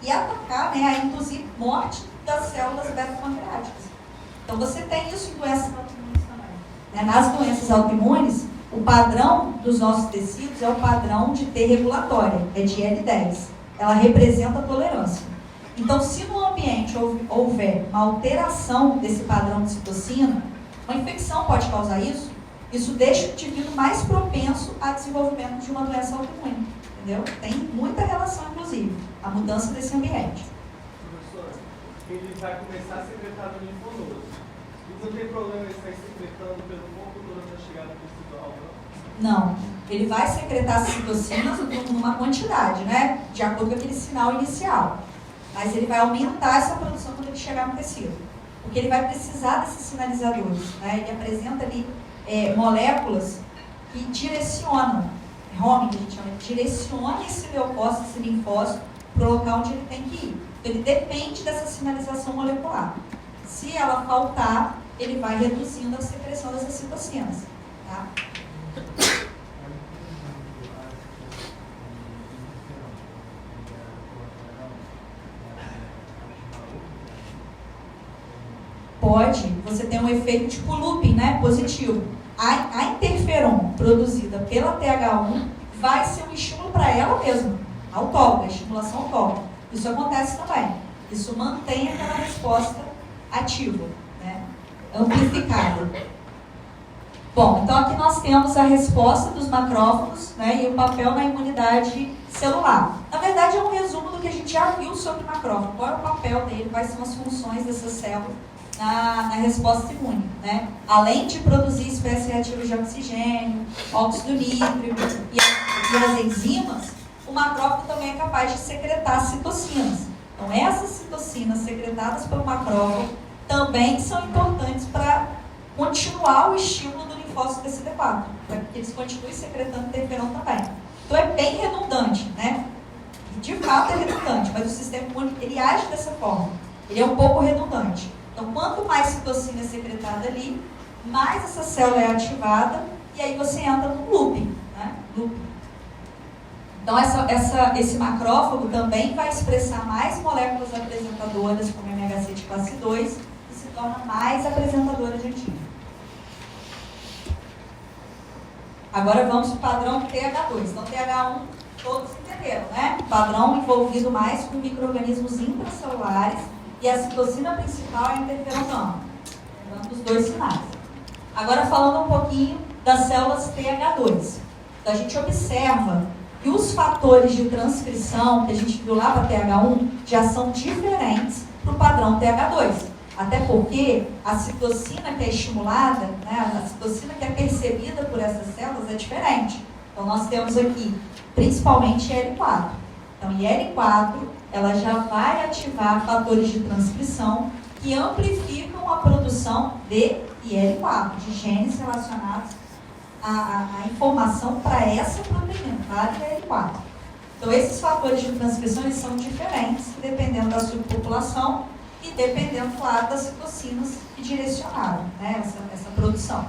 Speaker 1: e atacar, né, a induzir morte das células beta-pancreáticas. Então, você tem isso em doenças autoimunes também. Né? Nas doenças autoimunes, o padrão dos nossos tecidos é o padrão de T regulatória, é de IL-10. Ela representa a tolerância. Então, se no ambiente houver uma alteração desse padrão de citocina, uma infecção pode causar isso, Isso deixa o indivíduo mais propenso a desenvolvimento de uma doença autoimune, entendeu? Tem muita relação, inclusive, a mudança desse ambiente.
Speaker 2: Professor, ele vai começar a secretar no linfonodo. E não tem problema ele estar secretando pelo corpo durante a chegada tecidual, não?
Speaker 1: Não. Ele vai secretar citocinas numa quantidade, né? De acordo com aquele sinal inicial. Mas ele vai aumentar essa produção quando ele chegar no tecido. Porque ele vai precisar desses sinalizadores, né? Ele apresenta ali moléculas que direcionam, homing, que a gente chama, direciona esse leucócito, esse linfócito, para o local onde ele tem que ir. Então, ele depende dessa sinalização molecular. Se ela faltar, ele vai reduzindo a secreção dessas citocinas. Tá? Pode, você tem um efeito tipo looping, né? Positivo. A interferon produzida pela TH1 vai ser um estímulo para ela mesma, autóloga, estimulação autóloga. Isso acontece também. Isso mantém aquela resposta ativa, né? Amplificada. Bom, então aqui nós temos a resposta dos macrófagos, né, e o papel na imunidade celular. Na verdade, é um resumo do que a gente já viu sobre o macrófago. Qual é o papel dele, quais são as funções dessa célula na resposta imune, né? Além de produzir espécies reativas de oxigênio, óxido nítrico e as enzimas, o macrófago também é capaz de secretar citocinas. Então, essas citocinas secretadas pelo macrófago também são importantes para continuar o estímulo do linfócito TCD4, para que eles continuem secretando interferon também. Então, é bem redundante, né? De fato, é redundante, mas o sistema imune, ele age dessa forma. Ele é um pouco redundante. Então, quanto mais citocina é secretada ali, mais essa célula é ativada e aí você entra no looping, né? Looping. Então, esse macrófago também vai expressar mais moléculas apresentadoras, como MHC de classe 2, e se torna mais apresentadora de antígeno. Agora vamos para o padrão TH2. Então, TH1, todos entenderam, né? Padrão envolvido mais com micro-organismos intracelulares, e a citocina principal é a interferon gama, lembrando os dois sinais. Agora falando um pouquinho das células TH2. Então a gente observa que os fatores de transcrição que a gente viu lá para TH1 já são diferentes para o padrão TH2. Até porque a citocina que é estimulada, né, a citocina que é percebida por essas células é diferente. Então nós temos aqui principalmente IL-4. Então IL-4 ela já vai ativar fatores de transcrição que amplificam a produção de IL-4, de genes relacionados à informação para essa proteína, para IL-4. Então, esses fatores de transcrição eles são diferentes, dependendo da subpopulação e dependendo, claro, das citocinas que direcionaram, né, essa produção.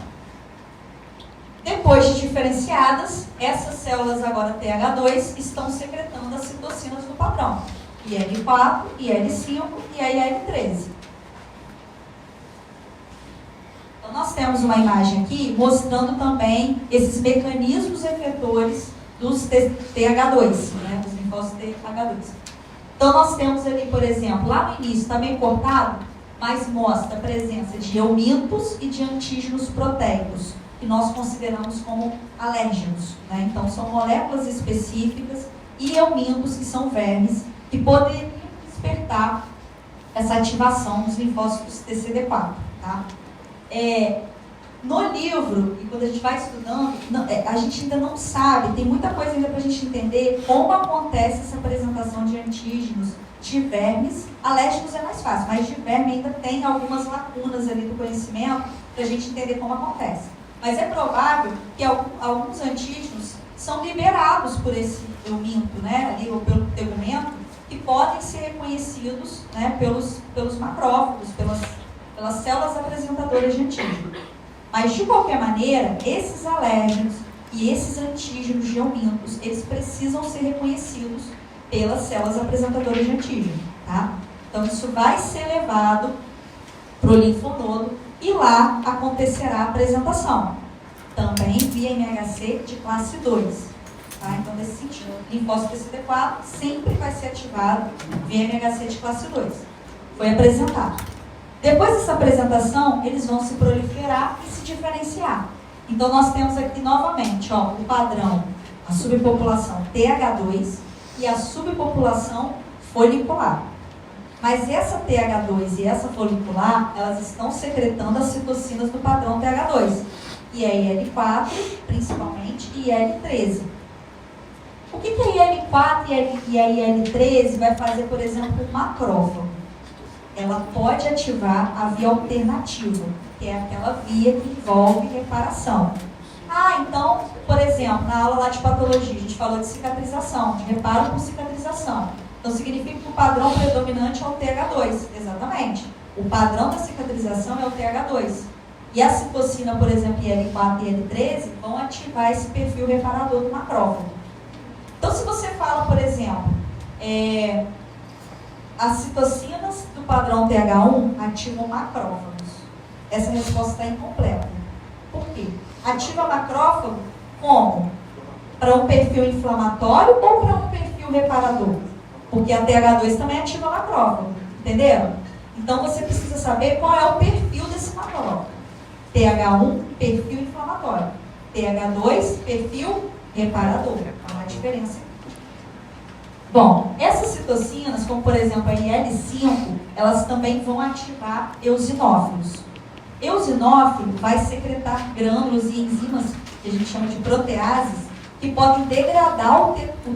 Speaker 1: Depois de diferenciadas, essas células agora TH2 estão secretando as citocinas do padrão. IL-4, IL-5 e a IL-13. Então, nós temos uma imagem aqui mostrando também esses mecanismos efetores dos TH2, né, dos linfócitos TH2. Então, nós temos ali, por exemplo, lá no início, está bem cortado, mas mostra a presença de eumintos e de antígenos proteicos, que nós consideramos como alérgenos, né? Então, são moléculas específicas e eumintos, que são vermes, que poderiam despertar essa ativação dos linfócitos TCD4. Tá? No livro, e quando a gente vai estudando, a gente ainda não sabe, tem muita coisa ainda para a gente entender como acontece essa apresentação de antígenos de vermes. Alérgenos é mais fácil, mas de verme ainda tem algumas lacunas ali do conhecimento para a gente entender como acontece. Mas é provável que alguns antígenos são liberados por esse euminto, né, ali, ou pelo tegumento, que podem ser reconhecidos, né, pelos macrófagos, pelas células apresentadoras de antígeno. Mas, de qualquer maneira, esses alérgenos e esses antígenos de eumintos, eles precisam ser reconhecidos pelas células apresentadoras de antígeno. Tá? Então, isso vai ser levado para o linfonodo e lá acontecerá a apresentação. Também via MHC de classe 2. Tá? Então, nesse sentido, o linfócito TCD4 sempre vai ser ativado via MHC de classe 2. Foi apresentado. Depois dessa apresentação, eles vão se proliferar e se diferenciar. Então, nós temos aqui novamente, ó, o padrão, a subpopulação TH2 e a subpopulação folicular. Mas essa TH2 e essa folicular, elas estão secretando as citocinas do padrão TH2. IL-4, principalmente, e IL-13. O que a IL-4 e a IL-13 vai fazer, por exemplo, com o macrófago? Ela pode ativar a via alternativa, que é aquela via que envolve reparação. Então, por exemplo, na aula lá de patologia, a gente falou de cicatrização, de reparo por cicatrização. Então, significa que o padrão predominante é o TH2, exatamente. O padrão da cicatrização é o TH2. E a citocina, por exemplo, IL-4 e IL-13, vão ativar esse perfil reparador do macrófago. Então, se você fala, por exemplo, as citocinas do padrão TH1 ativam macrófagos. Essa resposta está incompleta. Por quê? Ativa macrófago como? Para um perfil inflamatório ou para um perfil reparador? Porque a TH2 também ativa macrófago. Entenderam? Então, você precisa saber qual é o perfil desse macrófago. TH1, perfil inflamatório. TH2, perfil reparador. Há uma diferença aqui. Bom, essas citocinas, como por exemplo a IL-5, elas também vão ativar eosinófilos. Eosinófilo vai secretar grânulos e enzimas, que a gente chama de proteases, que podem degradar o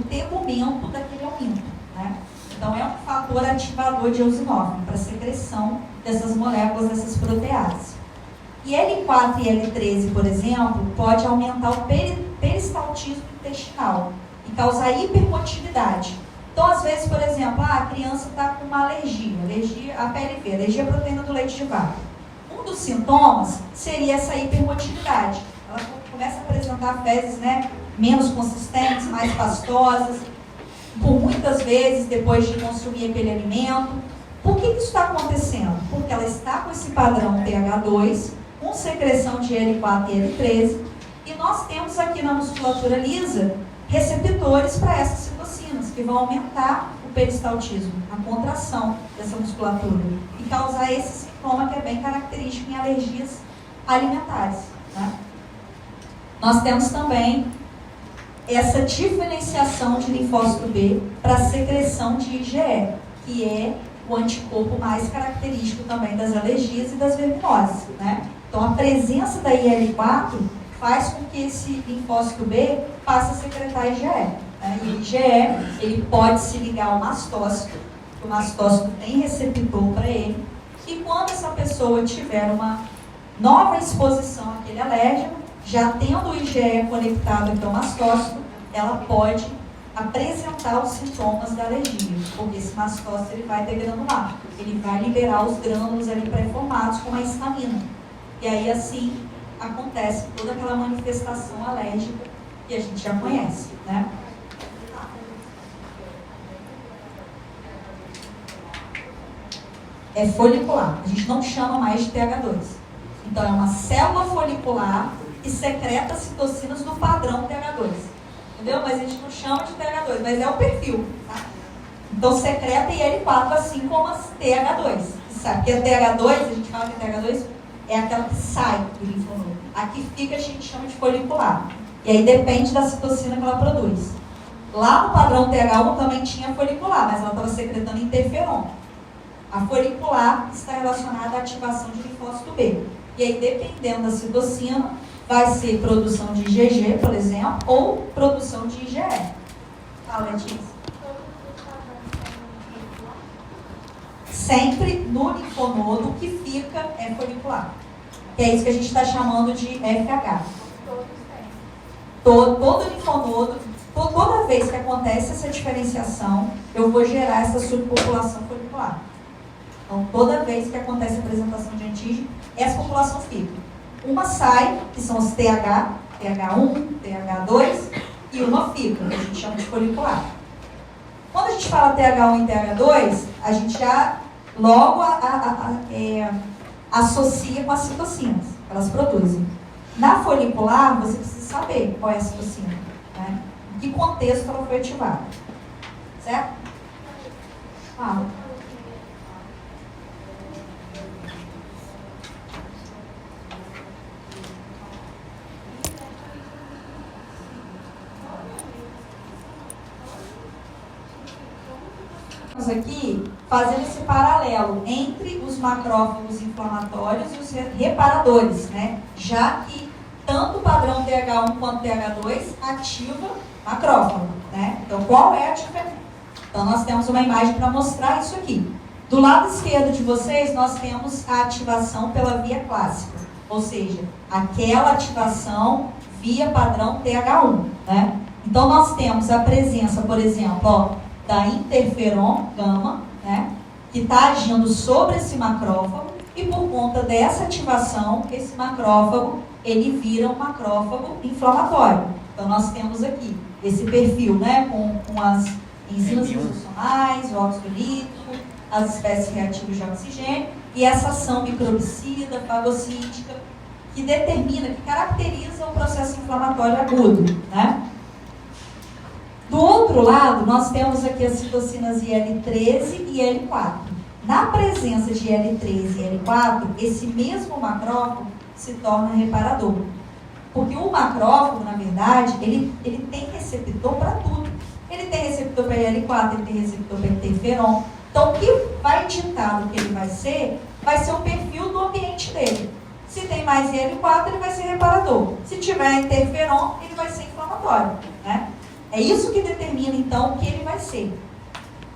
Speaker 1: tegumento daquele aumento, né? Então é um fator ativador de eosinófilo para a secreção dessas moléculas, dessas proteases. E L4 e L13, por exemplo, pode aumentar o peristaltismo intestinal e causar hipermotilidade. Então, às vezes, por exemplo, a criança está com uma alergia à PLV, alergia à proteína do leite de vaca. Um dos sintomas seria essa hipermotilidade. Ela começa a apresentar fezes, né, menos consistentes, mais pastosas, por muitas vezes depois de consumir aquele alimento. Por que isso está acontecendo? Porque ela está com esse padrão TH2, com secreção de L4 e L13, e nós temos aqui na musculatura lisa receptores para essas citocinas, que vão aumentar o peristaltismo, a contração dessa musculatura, e causar esse sintoma que é bem característico em alergias alimentares, né? Nós temos também essa diferenciação de linfócito B para a secreção de IgE, que é o anticorpo mais característico também das alergias e das verminoses, né? Então, a presença da IL-4 faz com que esse linfócito B passe a secretar IgE, né? E o IgE, ele pode se ligar ao mastócito, o mastócito tem receptor para ele, e quando essa pessoa tiver uma nova exposição àquele alérgeno, já tendo o IgE conectado ao mastócito, ela pode apresentar os sintomas da alergia, porque esse mastócito ele vai degranular, ele vai liberar os grânulos ali pré-formados com a histamina. E aí, assim, acontece toda aquela manifestação alérgica que a gente já conhece, né? É folicular, a gente não chama mais de TH2. Então, é uma célula folicular que secreta citocinas do padrão TH2. Entendeu? Mas a gente não chama de TH2, mas é o perfil, tá? Então, secreta IL-4, assim como as TH2. Sabe que a TH2, a gente fala que a TH2 é aquela que sai do linfonodo. A que fica a gente chama de folicular. E aí depende da citocina que ela produz. Lá no padrão TH1 também tinha folicular, mas ela estava secretando interferon. A folicular está relacionada à ativação de linfócito B. E aí, dependendo da citocina, vai ser produção de IgG, por exemplo, ou produção de IgE. Fala, Letícia. Sempre no linfonodo, o que fica é folicular. Que é isso que a gente está chamando de FH. Todo linfonodo, toda vez que acontece essa diferenciação, eu vou gerar essa subpopulação folicular. Então, toda vez que acontece a apresentação de antígeno, essa população fica. Uma sai, que são os TH, TH1, TH2, e uma fica, que a gente chama de folicular. Quando a gente fala TH1 e TH2, a gente já logo associa com as citocinas que elas produzem. Na folicular, você precisa saber qual é a citocina, né? Em que contexto ela foi ativada. Certo? estamos aqui fazendo esse paralelo entre os macrófagos inflamatórios e os reparadores, né? Já que tanto o padrão TH1 quanto TH2 ativa macrófago, né? Então, qual é a diferença? Então, nós temos uma imagem para mostrar isso aqui. Do lado esquerdo de vocês, nós temos a ativação pela via clássica, ou seja, aquela ativação via padrão TH1, né? Então, nós temos a presença, por exemplo, ó, da interferon gama, né? Que está agindo sobre esse macrófago e por conta dessa ativação, esse macrófago, ele vira um macrófago inflamatório. Então, nós temos aqui esse perfil, né? Com as enzimas funcionais, o óxido nítrico, as espécies reativas de oxigênio e essa ação microbicida, fagocítica, que determina, que caracteriza o processo inflamatório agudo, né? Do outro lado, nós temos aqui as citocinas IL-13 e IL-4. Na presença de IL-13 e IL-4, esse mesmo macrófago se torna reparador. Porque o macrófago, na verdade, ele tem receptor para tudo. Ele tem receptor para IL-4, ele tem receptor para interferon. Então, o que vai ditar do que ele vai ser o perfil do ambiente dele. Se tem mais IL-4, ele vai ser reparador. Se tiver interferon, ele vai ser inflamatório, né? É isso que determina, então, o que ele vai ser.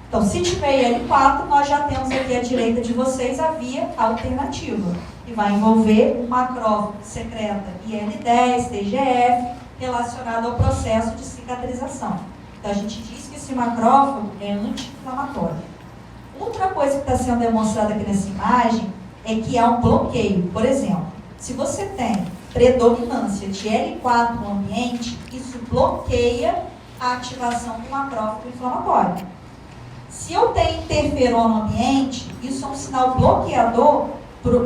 Speaker 1: Então, se tiver IL-4, nós já temos aqui à direita de vocês a via alternativa, que vai envolver o macrófago que secreta IL-10, TGF, relacionado ao processo de cicatrização. Então, a gente diz que esse macrófago é anti-inflamatório. Outra coisa que está sendo demonstrada aqui nessa imagem é que há um bloqueio. Por exemplo, se você tem predominância de IL-4 no ambiente, isso bloqueia a ativação do macrófago inflamatório. Se eu tenho interferon no ambiente, isso é um sinal bloqueador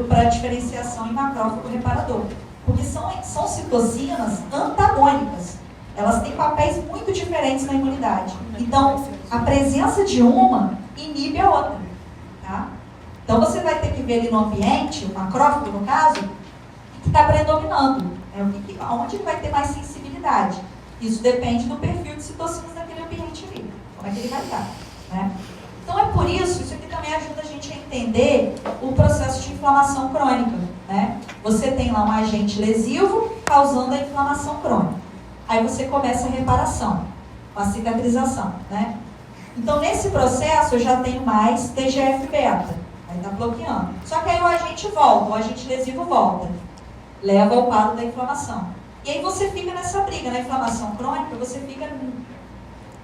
Speaker 1: para a diferenciação em macrófago reparador. Porque são citocinas antagônicas. Elas têm papéis muito diferentes na imunidade. Então, a presença de uma inibe a outra. Tá? Então, você vai ter que ver ali no ambiente, o macrófago, no caso, que está predominando. Onde ele vai ter mais sensibilidade. Isso depende do perfil de citocinas daquele ambiente ali. Como é que ele vai estar. Né? Então, é por isso aqui também ajuda a gente a entender o processo de inflamação crônica. Né? Você tem lá um agente lesivo causando a inflamação crônica. Aí você começa a reparação, a cicatrização. Né? Então, nesse processo, eu já tenho mais TGF-beta. Aí está bloqueando. Só que aí o agente volta, o agente lesivo volta. Leva ao quadro da inflamação. E aí você fica nessa briga, na inflamação crônica, você fica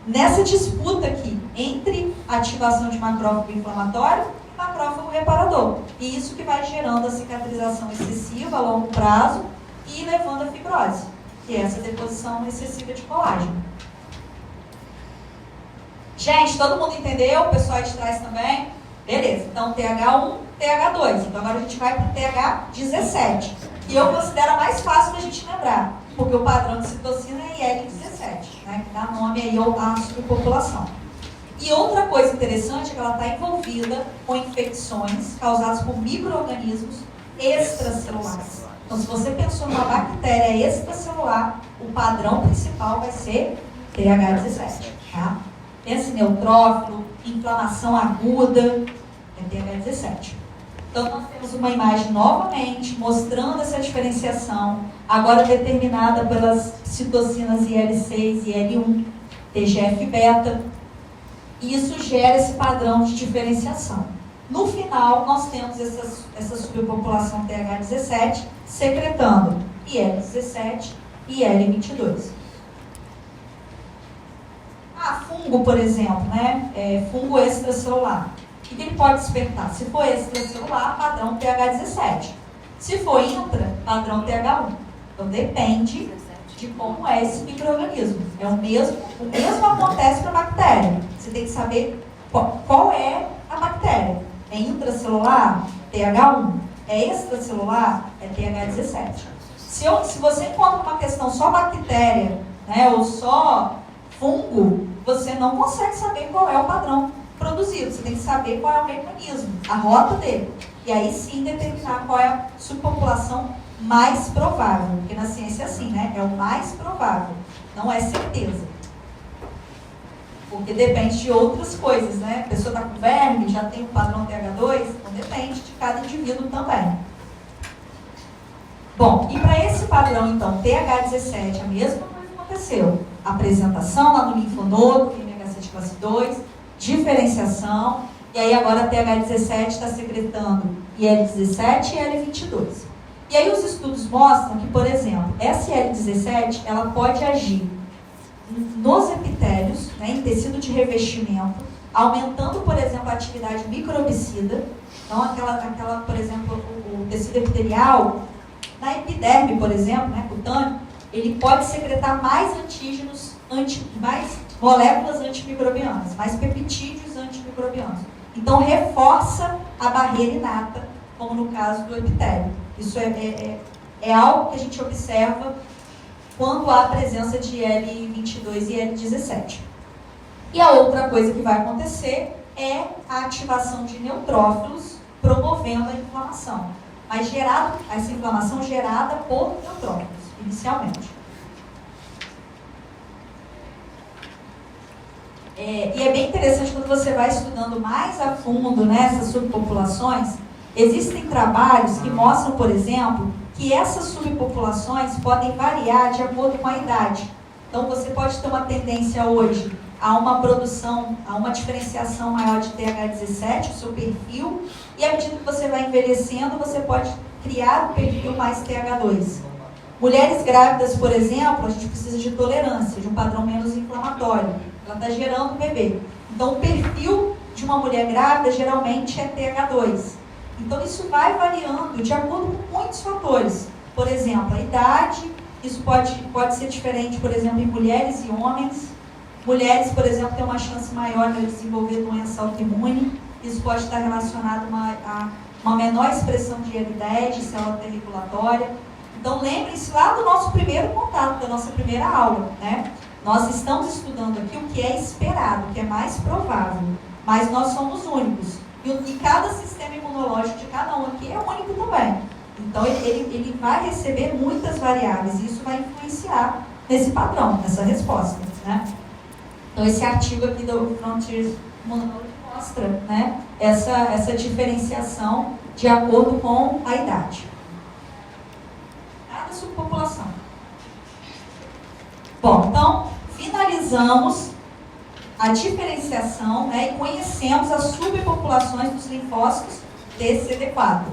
Speaker 1: nessa disputa aqui, entre ativação de macrófago inflamatório e macrófago reparador. E isso que vai gerando a cicatrização excessiva a longo prazo e levando a fibrose, que é essa deposição excessiva de colágeno. Gente, todo mundo entendeu? O pessoal de trás também? Beleza, então TH1, TH2. Então agora a gente vai para o TH17. Que eu considero mais fácil da gente lembrar, porque o padrão de citocina é IL-17, né, que dá nome aí à subpopulação. E outra coisa interessante é que ela está envolvida com infecções causadas por micro-organismos extracelulares. Então, se você pensou numa bactéria extracelular, o padrão principal vai ser TH17. Tá? Pensa em neutrófilo, inflamação aguda, é TH17. Então, nós temos uma imagem novamente mostrando essa diferenciação, agora determinada pelas citocinas IL-6 e IL-1, TGF-beta, e isso gera esse padrão de diferenciação. No final, nós temos essa subpopulação TH17 secretando IL-17 e IL-22. Fungo, por exemplo, né? Fungo extracelular. O que ele pode despertar? Se for extracelular, padrão TH17. Se for intra, padrão TH1. Então depende de como é esse micro-organismo. O mesmo acontece para a bactéria. Você tem que saber qual é a bactéria. É intracelular? TH1. É extracelular? É TH17. Se você encontra uma questão só bactéria, né, ou só fungo, você não consegue saber qual é o padrão produzido. Você tem que saber qual é o mecanismo, a rota dele. E aí sim determinar qual é a subpopulação mais provável. Porque na ciência é assim, né? É o mais provável. Não é certeza. Porque depende de outras coisas, né? A pessoa está com verme, já tem um padrão TH2, então depende de cada indivíduo também. Bom, e para esse padrão, então, TH17, a mesma coisa aconteceu. Apresentação lá no linfonodo, MHC de classe 2, diferenciação, e aí agora a TH17 está secretando IL-17 e IL-22. E aí os estudos mostram que, por exemplo, essa IL-17, ela pode agir nos epitélios, né, em tecido de revestimento, aumentando, por exemplo, a atividade microbicida. Então, aquela, por exemplo, o tecido epitelial, na epiderme, por exemplo, né, cutâneo, ele pode secretar mais antígenos, mais moléculas antimicrobianas, mais peptídeos antimicrobianos. Então, reforça a barreira inata, como no caso do epitélio. Isso é algo que a gente observa quando há a presença de IL-22 e IL-17. E a outra coisa que vai acontecer é a ativação de neutrófilos promovendo a inflamação. Mas essa inflamação gerada por neutrófilos, inicialmente. E é bem interessante quando você vai estudando mais a fundo nessas subpopulações, existem trabalhos que mostram, por exemplo, que essas subpopulações podem variar de acordo com a idade. Então, você pode ter uma tendência hoje a uma produção, a uma diferenciação maior de TH17, o seu perfil, e à medida que você vai envelhecendo, você pode criar um perfil mais TH2. Mulheres grávidas, por exemplo, a gente precisa de tolerância, de um padrão menos inflamatório. Ela está gerando um bebê. Então, o perfil de uma mulher grávida geralmente é TH2. Então, isso vai variando de acordo com muitos fatores. Por exemplo, a idade, isso pode ser diferente, por exemplo, em mulheres e homens. Mulheres, por exemplo, têm uma chance maior de desenvolver doença autoimune. Isso pode estar relacionado a uma menor expressão de IL-10, de célula T regulatória. Então, lembre-se lá do nosso primeiro contato, da nossa primeira aula, né? Nós estamos estudando aqui o que é esperado, o que é mais provável, mas nós somos únicos. E cada sistema imunológico de cada um aqui é único também. Então, ele vai receber muitas variáveis e isso vai influenciar nesse padrão, nessa resposta, né? Então, esse artigo aqui do Frontiers Immunology mostra, né, essa diferenciação de acordo com a idade. Cada subpopulação. Bom, então, finalizamos a diferenciação, né, e conhecemos as subpopulações dos linfócitos TCD4.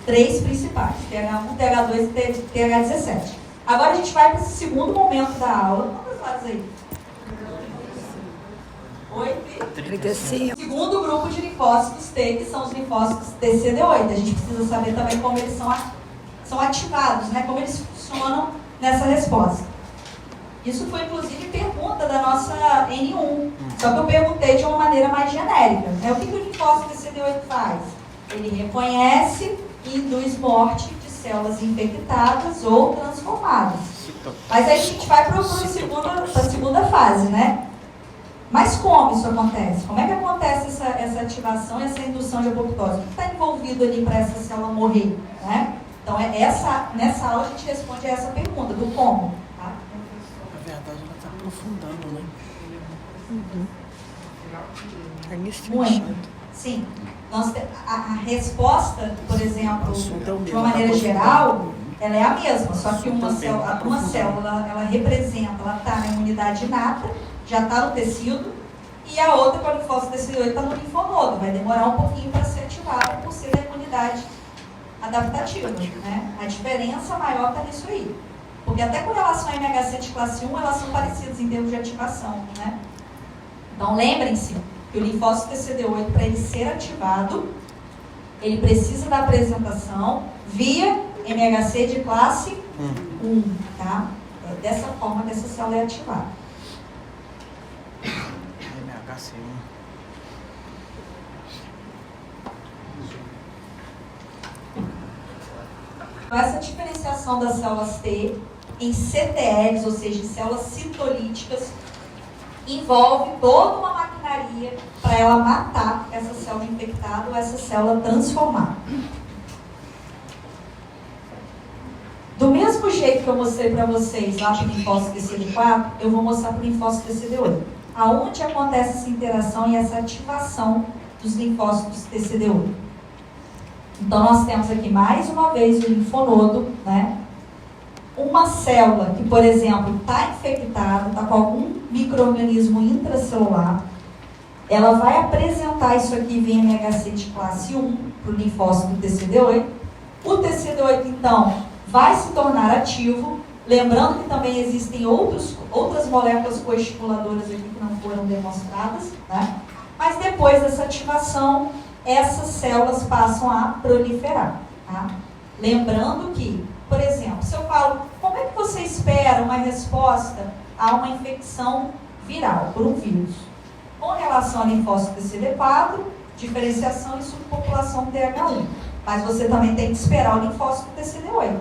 Speaker 1: 3 principais, TH1, TH2 e TH17. Agora a gente vai para esse segundo momento da aula. Quantas horas aí?
Speaker 4: 35.
Speaker 1: Segundo grupo de linfócitos T, que são os linfócitos TCD8. A gente precisa saber também como eles são ativados, né, como eles funcionam nessa resposta. Isso foi, inclusive, pergunta da nossa N1. Só que eu perguntei de uma maneira mais genérica. Né? O que o linfócito TCD8 faz? Ele reconhece e induz morte de células infectadas ou transformadas. Mas aí a gente vai para a segunda fase, né? Mas como isso acontece? Como é que acontece essa ativação e essa indução de apoptose? O que está envolvido ali para essa célula morrer? Né? Então, nessa aula a gente responde a essa pergunta, do como. Tá?
Speaker 4: Na verdade, ela está aprofundando, né? É
Speaker 1: muito. Sim. A resposta, por exemplo, de uma maneira geral, ela é a mesma, só que uma célula ela representa, ela está na imunidade inata, já está no tecido, e a outra, quando o linfócito TCD8, está no linfonodo. Vai demorar um pouquinho para ser ativada por ser da imunidade adaptativa. Né? A diferença maior está nisso aí. Porque até com relação a MHC de classe 1, elas são parecidas em termos de ativação. Né? Então, lembrem-se que o linfócito TCD8, para ele ser ativado, ele precisa da apresentação via MHC de classe 1. Tá? É dessa forma que essa célula é ativada.
Speaker 4: MHC1.
Speaker 1: Essa diferenciação das células T em CTLs, ou seja, em células citolíticas, envolve toda uma maquinaria para ela matar essa célula infectada ou essa célula transformada. Do mesmo jeito que eu mostrei para vocês lá para o linfócito TCD4, eu vou mostrar para o linfócito TCD8. aonde acontece essa interação e essa ativação dos linfócitos TCD8. Então, nós temos aqui mais uma vez o linfonodo, né? Uma célula que, por exemplo, está infectada, está com algum micro-organismo intracelular, ela vai apresentar isso aqui via MHC de classe 1 para o linfócito TCD8. O TCD8, então, vai se tornar ativo. Lembrando que também existem outras moléculas coestimuladoras aqui que não foram demonstradas, né? Mas depois dessa ativação, essas células passam a proliferar. Tá? Lembrando que, por exemplo, se eu falo, como é que você espera uma resposta a uma infecção viral por um vírus? Com relação ao linfócito TCD4, diferenciação e subpopulação TH1. Mas você também tem que esperar o linfócito TCD8.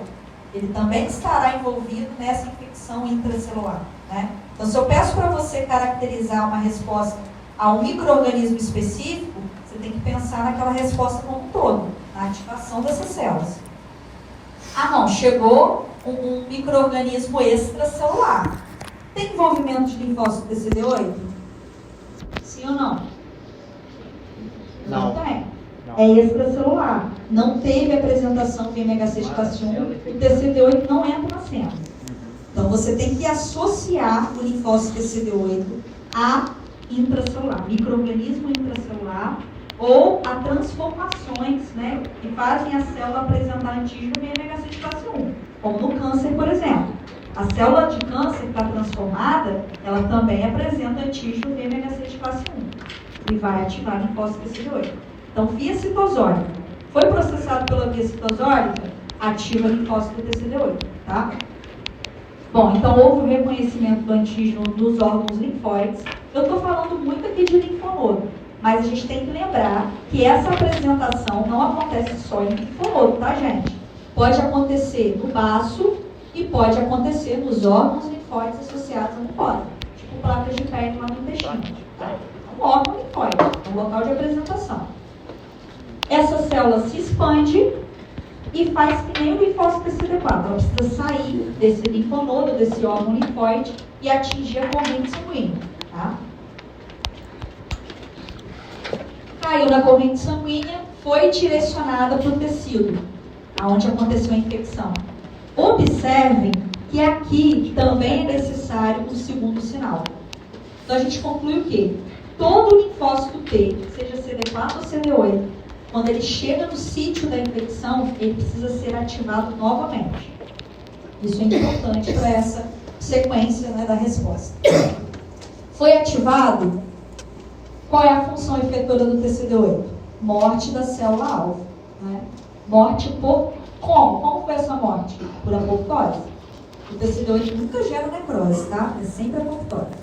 Speaker 1: Ele também estará envolvido nessa infecção intracelular. Né? Então, se eu peço para você caracterizar uma resposta a um micro-organismo específico, você tem que pensar naquela resposta como um todo, na ativação dessas células. Ah, não, chegou um micro-organismo extracelular. Tem envolvimento de linfócito TCD8? Sim ou não? Não tem. É extracelular. Não teve apresentação de MHC de classe 1, o TCD8 não entra na cena. Então, você tem que associar o linfócito TCD8 a intracelular, micro-organismo intracelular, ou a transformações, né, que fazem a célula apresentar antígeno em MHC de classe 1, como no câncer, por exemplo. A célula de câncer que está transformada, ela também apresenta antígeno em MHC de classe 1 e vai ativar o linfócito TCD8. Então, via citosólica. Foi processado pela via citosólica, ativa o linfócito TCD8, tá? Bom, então houve o reconhecimento do antígeno dos órgãos linfóides. Eu estou falando muito aqui de linfonodo, mas a gente tem que lembrar que essa apresentação não acontece só em linfonodo, tá, gente? Pode acontecer no baço e pode acontecer nos órgãos linfóides associados à mucosa, tipo placas de Peyronie lá no intestino. Tá? É um órgão linfóide, é um local de apresentação. Essa célula se expande e faz que nem o linfócito TCD4. Ela precisa sair desse linfonodo, desse órgão linfóide e atingir a corrente sanguínea. Tá? Caiu na corrente sanguínea, foi direcionada para o tecido, onde aconteceu a infecção. Observem que aqui também é necessário o segundo sinal. Então a gente conclui o quê? Todo linfócito T, seja CD4 ou CD8, quando ele chega no sítio da infecção, ele precisa ser ativado novamente. Isso é importante para essa sequência, né, da resposta. Foi ativado, qual é a função efetora do TCD8? Morte da célula-alvo. Né? Morte por... Como? Como foi essa morte? Por apoptose. O TCD8 nunca gera necrose, tá? É sempre apoptose.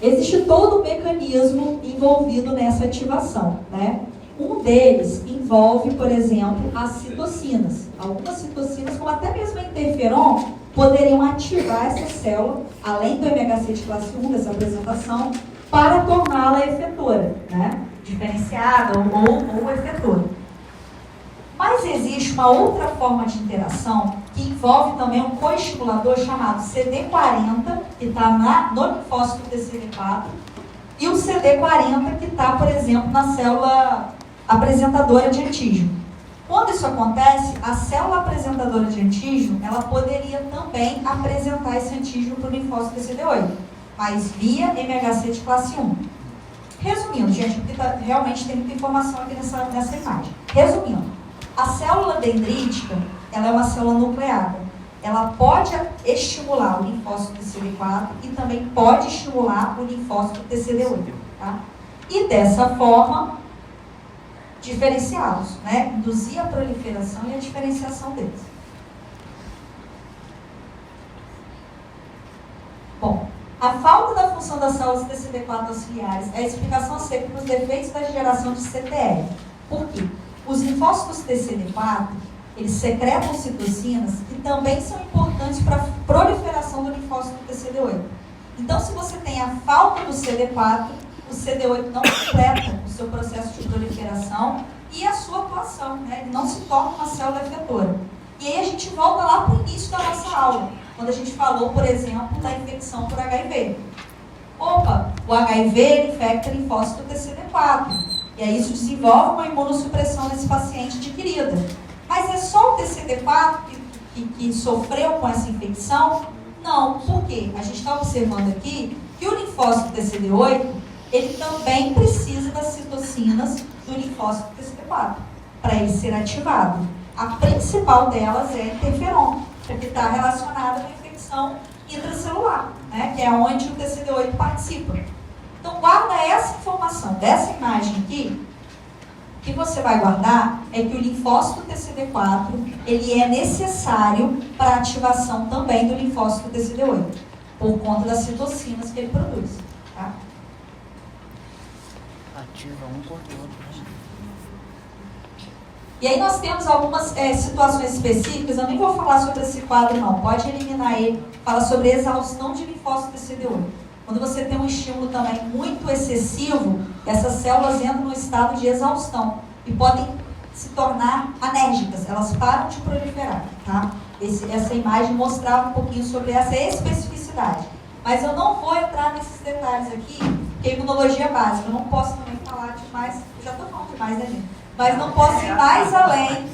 Speaker 1: Existe todo um mecanismo envolvido nessa ativação, né? Um deles envolve, por exemplo, as citocinas. Algumas citocinas, como até mesmo a interferon, poderiam ativar essa célula, além do MHC de classe 1, dessa apresentação, para torná-la efetora, né? Diferenciada ou efetora. Mas existe uma outra forma de interação que envolve também um coestimulador chamado CD40, que está no linfócito TCD4, e o CD40 que está, por exemplo, na célula apresentadora de antígeno. Quando isso acontece, a célula apresentadora de antígeno, ela poderia também apresentar esse antígeno para o linfócito TCD8, mas via MHC de classe 1. Resumindo, gente, porque realmente tem muita informação aqui nessa imagem. Resumindo, a célula dendrítica, ela é uma célula nucleada. Ela pode estimular o linfócito TCD4 e também pode estimular o linfócito TCD8. Tá? E dessa forma, diferenciá-los, né? Induzir a proliferação e a diferenciação deles. Bom, a falta da função das células TCD4 auxiliares é a explicação seca para os defeitos da geração de CTL. Por quê? Os linfócitos TCD4, eles secretam citocinas que também são importantes para a proliferação do linfócito TCD8. Então, se você tem a falta do CD4, o CD8 não completa o seu processo de proliferação e a sua atuação, né? Ele não se torna uma célula efetora. E aí a gente volta lá para o início da nossa aula. quando a gente falou, por exemplo, da infecção por HIV. Opa, o HIV ele infecta linfócito TCD4. E aí isso desenvolve uma imunossupressão nesse paciente adquirida. Mas é só o TCD4 que sofreu com essa infecção? Não, por quê? A gente está observando aqui que o linfócito TCD8, ele também precisa das citocinas do linfócito TCD4 para ele ser ativado. A principal delas é a interferon, porque está relacionada com a infecção intracelular, né, que é onde o TCD8 participa. Então, guarda essa informação dessa imagem aqui. O que você vai guardar é que o linfócito TCD4 ele é necessário para a ativação também do linfócito TCD8, por conta das citocinas que ele produz. Tá?
Speaker 4: Ativa um por outro.
Speaker 1: E aí nós temos algumas situações específicas, eu nem vou falar sobre esse quadro não, pode eliminar ele, fala sobre exaustão de linfócito TCD8. Quando você tem um estímulo também muito excessivo, essas células entram no estado de exaustão e podem se tornar anérgicas, elas param de proliferar. Tá? Essa imagem mostrava um pouquinho sobre essa especificidade. Mas eu não vou entrar nesses detalhes aqui, porque é imunologia básica, eu não posso também falar demais, eu já estou falando demais, né, gente? Mas não posso ir mais além,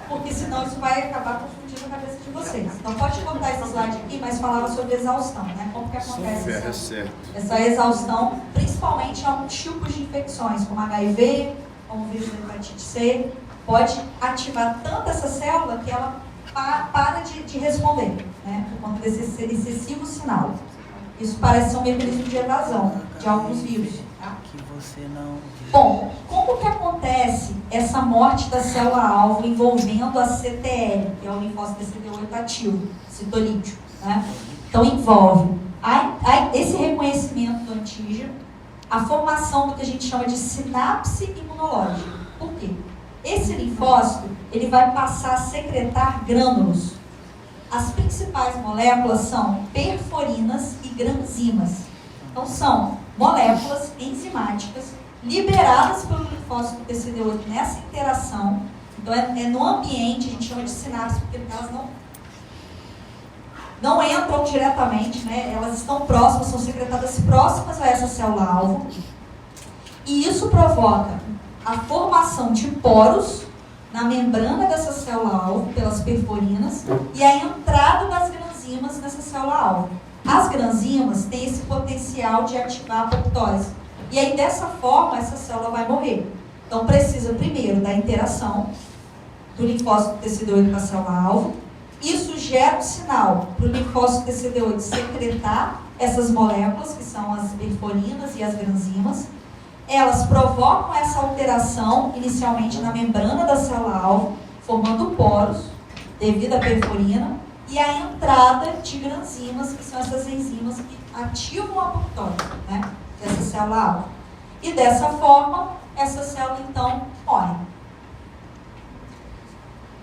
Speaker 1: porque senão isso vai acabar confundindo a cabeça de vocês. Então pode cortar esse slide aqui, mas falava sobre exaustão, né? Como que acontece essa exaustão, principalmente em alguns tipos de infecções, como HIV, como vírus da hepatite C, pode ativar tanto essa célula que ela para de responder, né? Por conta desse excessivo sinal. Isso parece ser um mecanismo de evasão de alguns vírus. Tá?
Speaker 4: Que você não...
Speaker 1: Bom, como que acontece essa morte da célula-alvo envolvendo a CTL, que é o linfócito TCD8 ativo, citolítico, né? Então envolve esse reconhecimento do antígeno, a formação do que a gente chama de sinapse imunológica. Por quê? Esse linfócito, ele vai passar a secretar grânulos. As principais moléculas são perforinas e granzimas. Então são moléculas enzimáticas liberadas pelo linfócito TCD8 nessa interação. Então é no ambiente, a gente chama de sinapse, porque elas não entram diretamente, né? Elas estão próximas, são secretadas próximas a essa célula-alvo. E isso provoca a formação de poros na membrana dessa célula-alvo, pelas perforinas, e a entrada das granzimas nessa célula-alvo. As granzimas têm esse potencial de ativar a apoptose. E aí, dessa forma, essa célula vai morrer. Então, precisa primeiro da interação do linfócito TCD8 com a célula-alvo. Isso gera um sinal para o linfócito TCD8 secretar essas moléculas, que são as perforinas e as granzimas. Elas provocam essa alteração, inicialmente na membrana da célula-alvo, formando poros, devido à perforina, e a entrada de granzimas, que são essas enzimas que ativam a apoptose, né, dessa célula-alvo. E dessa forma, essa célula, então, morre.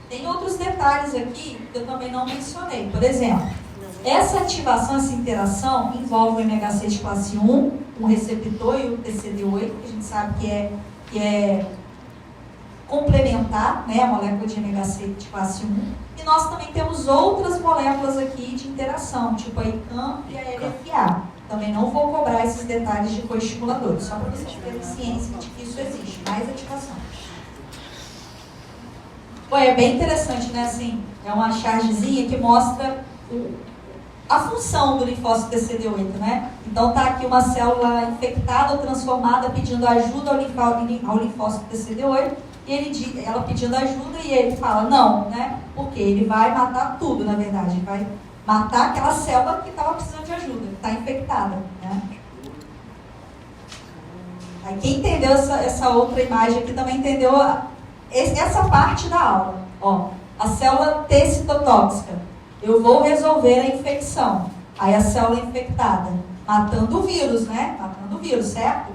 Speaker 1: Tem outros detalhes aqui que eu também não mencionei. Por exemplo, essa ativação, essa interação envolve o MHC de classe 1, um receptor e o TCD8, que a gente sabe que é complementar, né, a molécula de MHC de classe 1. E nós também temos outras moléculas aqui de interação, tipo a ICAM e a LFA. Também não vou cobrar esses detalhes de coestimuladores, só para vocês terem ciência de que isso existe, mais ativação. Bom, é bem interessante, né? Assim, é uma chargezinha que mostra a função do linfócito TCD8, né? Então tá aqui uma célula infectada ou transformada pedindo ajuda ao linfócito TCD8 e ela pedindo ajuda e ele fala não, né? Porque ele vai matar tudo, na verdade, ele vai matar aquela célula que estava precisando de ajuda, que está infectada, né? Aí quem entendeu essa outra imagem aqui também entendeu essa parte da aula. Ó, a célula T citotóxica. Eu vou resolver a infecção. Aí a célula infectada, matando o vírus, né? Matando o vírus, certo?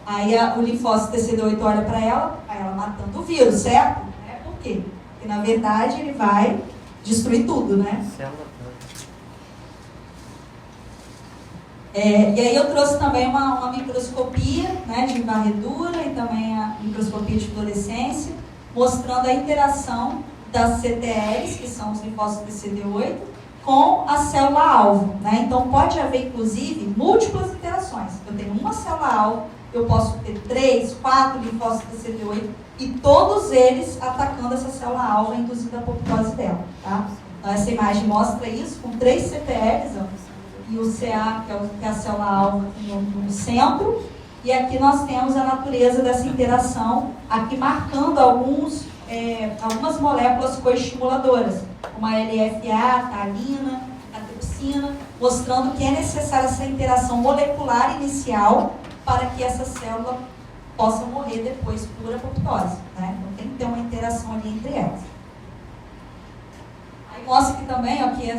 Speaker 1: Aí o linfócito TCD8 olha para ela, aí ela matando o vírus, certo? Por quê? Porque na verdade ele vai destruir tudo, né? E aí eu trouxe também uma microscopia, né, de varredura e também a microscopia de fluorescência, mostrando a interação das CTLs, que são os linfócitos TCD8, com a célula-alvo, né? Então, pode haver, inclusive, múltiplas interações. Eu tenho uma célula-alvo, eu posso ter 3, 4 linfócitos TCD8 e todos eles atacando essa célula-alvo, induzindo a apoptose dela, tá? Então, essa imagem mostra isso com 3 CPLs, ó, e o CA, que é a célula-alvo no centro, e aqui nós temos a natureza dessa interação, aqui marcando algumas moléculas coestimuladoras, como a LFA, a talina, a tripsina, mostrando que é necessária essa interação molecular inicial para que essa célula possa morrer depois por apoptose, né? Então tem que ter uma interação ali entre elas. Aí mostra aqui também, ó, que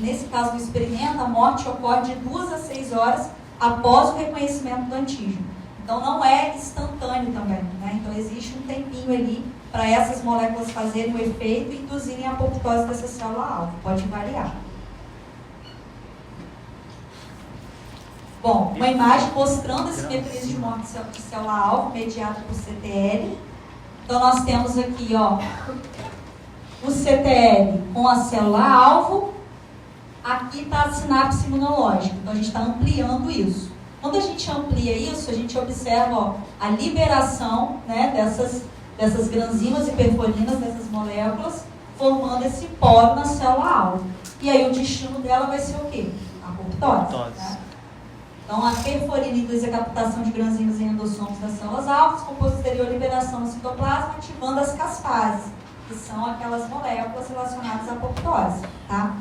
Speaker 1: nesse caso do experimento, a morte ocorre de 2 a 6 horas após o reconhecimento do antígeno. Então não é instantâneo também, né? Então existe um tempinho ali para essas moléculas fazerem o efeito e induzirem a apoptose dessa célula-alvo. Pode variar. Bom, uma imagem mostrando esse mecanismo de morte de célula-alvo mediado por CTL. Então nós temos aqui, ó, o CTL com a célula-alvo. Aqui está a sinapse imunológica, então a gente está ampliando isso. Quando a gente amplia isso, a gente observa, ó, a liberação, né, dessas granzimas e perforinas, dessas moléculas, formando esse poro na célula-alvo. E aí o destino dela vai ser o quê? A apoptose. Né? Então a perforina induz a captação de granzimas e endossomos das células-alvos, com posterior liberação no citoplasma, ativando as caspases, que são aquelas moléculas relacionadas à apoptose. Tá?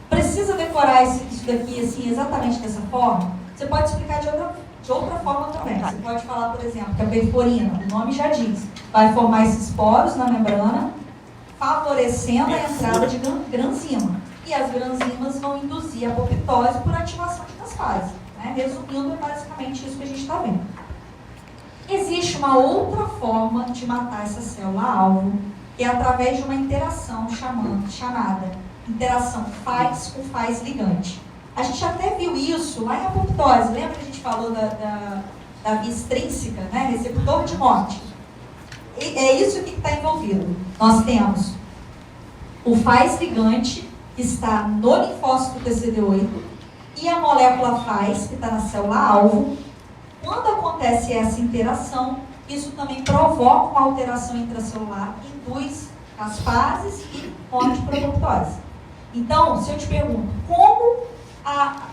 Speaker 1: Precisa decorar isso daqui assim, exatamente dessa forma? Você pode explicar de outra forma também. Você pode falar, por exemplo, que a perforina, o nome já diz, vai formar esses poros na membrana, favorecendo a entrada de granzima. E as granzimas vão induzir a apoptose por ativação de caspases. Né? Resumindo, é basicamente isso que a gente está vendo. Existe uma outra forma de matar essa célula-alvo, que é através de uma interação chamada interação faz com faz ligante. A gente até viu isso lá em apoptose. Lembra que a gente falou da via extrínseca, né? Receptor de morte. E é isso que está envolvido. Nós temos o faz ligante, que está no linfócito TCD8, e a molécula faz, que está na célula-alvo. Quando acontece essa interação, isso também provoca uma alteração intracelular, induz as fases e morte por apoptose. Então, se eu te pergunto, como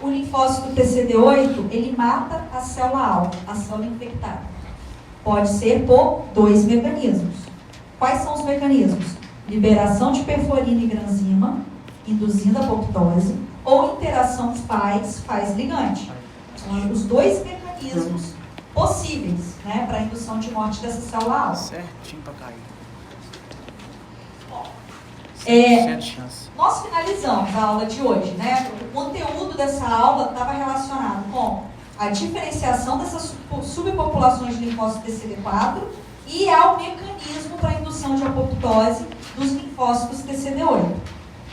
Speaker 1: o linfócito TCD8, ele mata a célula-alvo, a célula infectada? Pode ser por 2 mecanismos. Quais são os mecanismos? Liberação de perforina e granzima, induzindo a apoptose, ou interação faz-ligante. São os 2 mecanismos possíveis, né, para a indução de morte dessa célula-alvo.
Speaker 4: Certinho para cair.
Speaker 1: Nós finalizamos a aula de hoje, né? O conteúdo dessa aula estava relacionado com a diferenciação dessas subpopulações de linfócito TCD4 e ao mecanismo para a indução de apoptose dos linfócitos TCD8.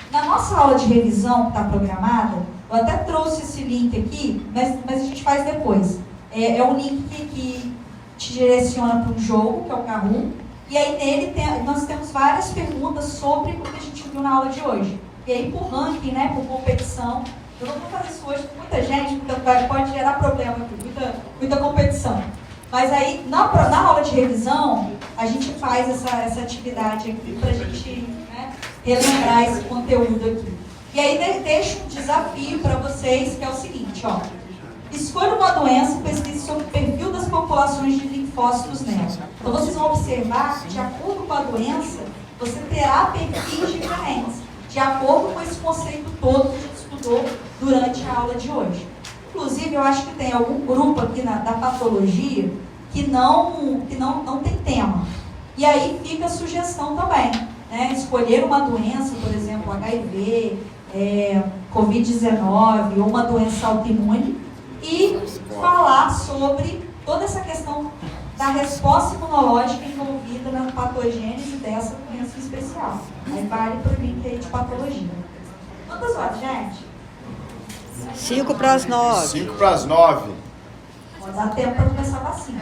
Speaker 1: Na nossa aula de revisão, que está programada, eu até trouxe esse link aqui, mas a gente faz depois. É um link que te direciona para um jogo, que é o Kahoot. E aí nele nós temos várias perguntas sobre o que a gente viu na aula de hoje. E aí por ranking, né, por competição. Eu não vou fazer isso hoje com muita gente, porque pode gerar problema aqui, muita competição. Mas aí na aula de revisão, a gente faz essa atividade aqui para a gente, né, relembrar esse conteúdo aqui. E aí deixo um desafio para vocês, que é o seguinte, ó. Escolha uma doença e pesquise sobre o perfil das populações de linfócitos nela. Então vocês vão observar que, de acordo com a doença, você terá perfis diferentes, de acordo com esse conceito todo que a gente estudou durante a aula de hoje. Inclusive, eu acho que tem algum grupo aqui da patologia que não tem tema. E aí fica a sugestão também, né? Escolher uma doença, por exemplo, HIV, Covid-19 ou uma doença autoimune, e falar sobre toda essa questão da resposta imunológica envolvida na patogênese dessa doença especial. Aí vale para o link aí de patologia. Quantas horas, gente?
Speaker 5: 5 para as 9.
Speaker 6: 5 para as 9.
Speaker 1: Dá tempo para começar a vacina.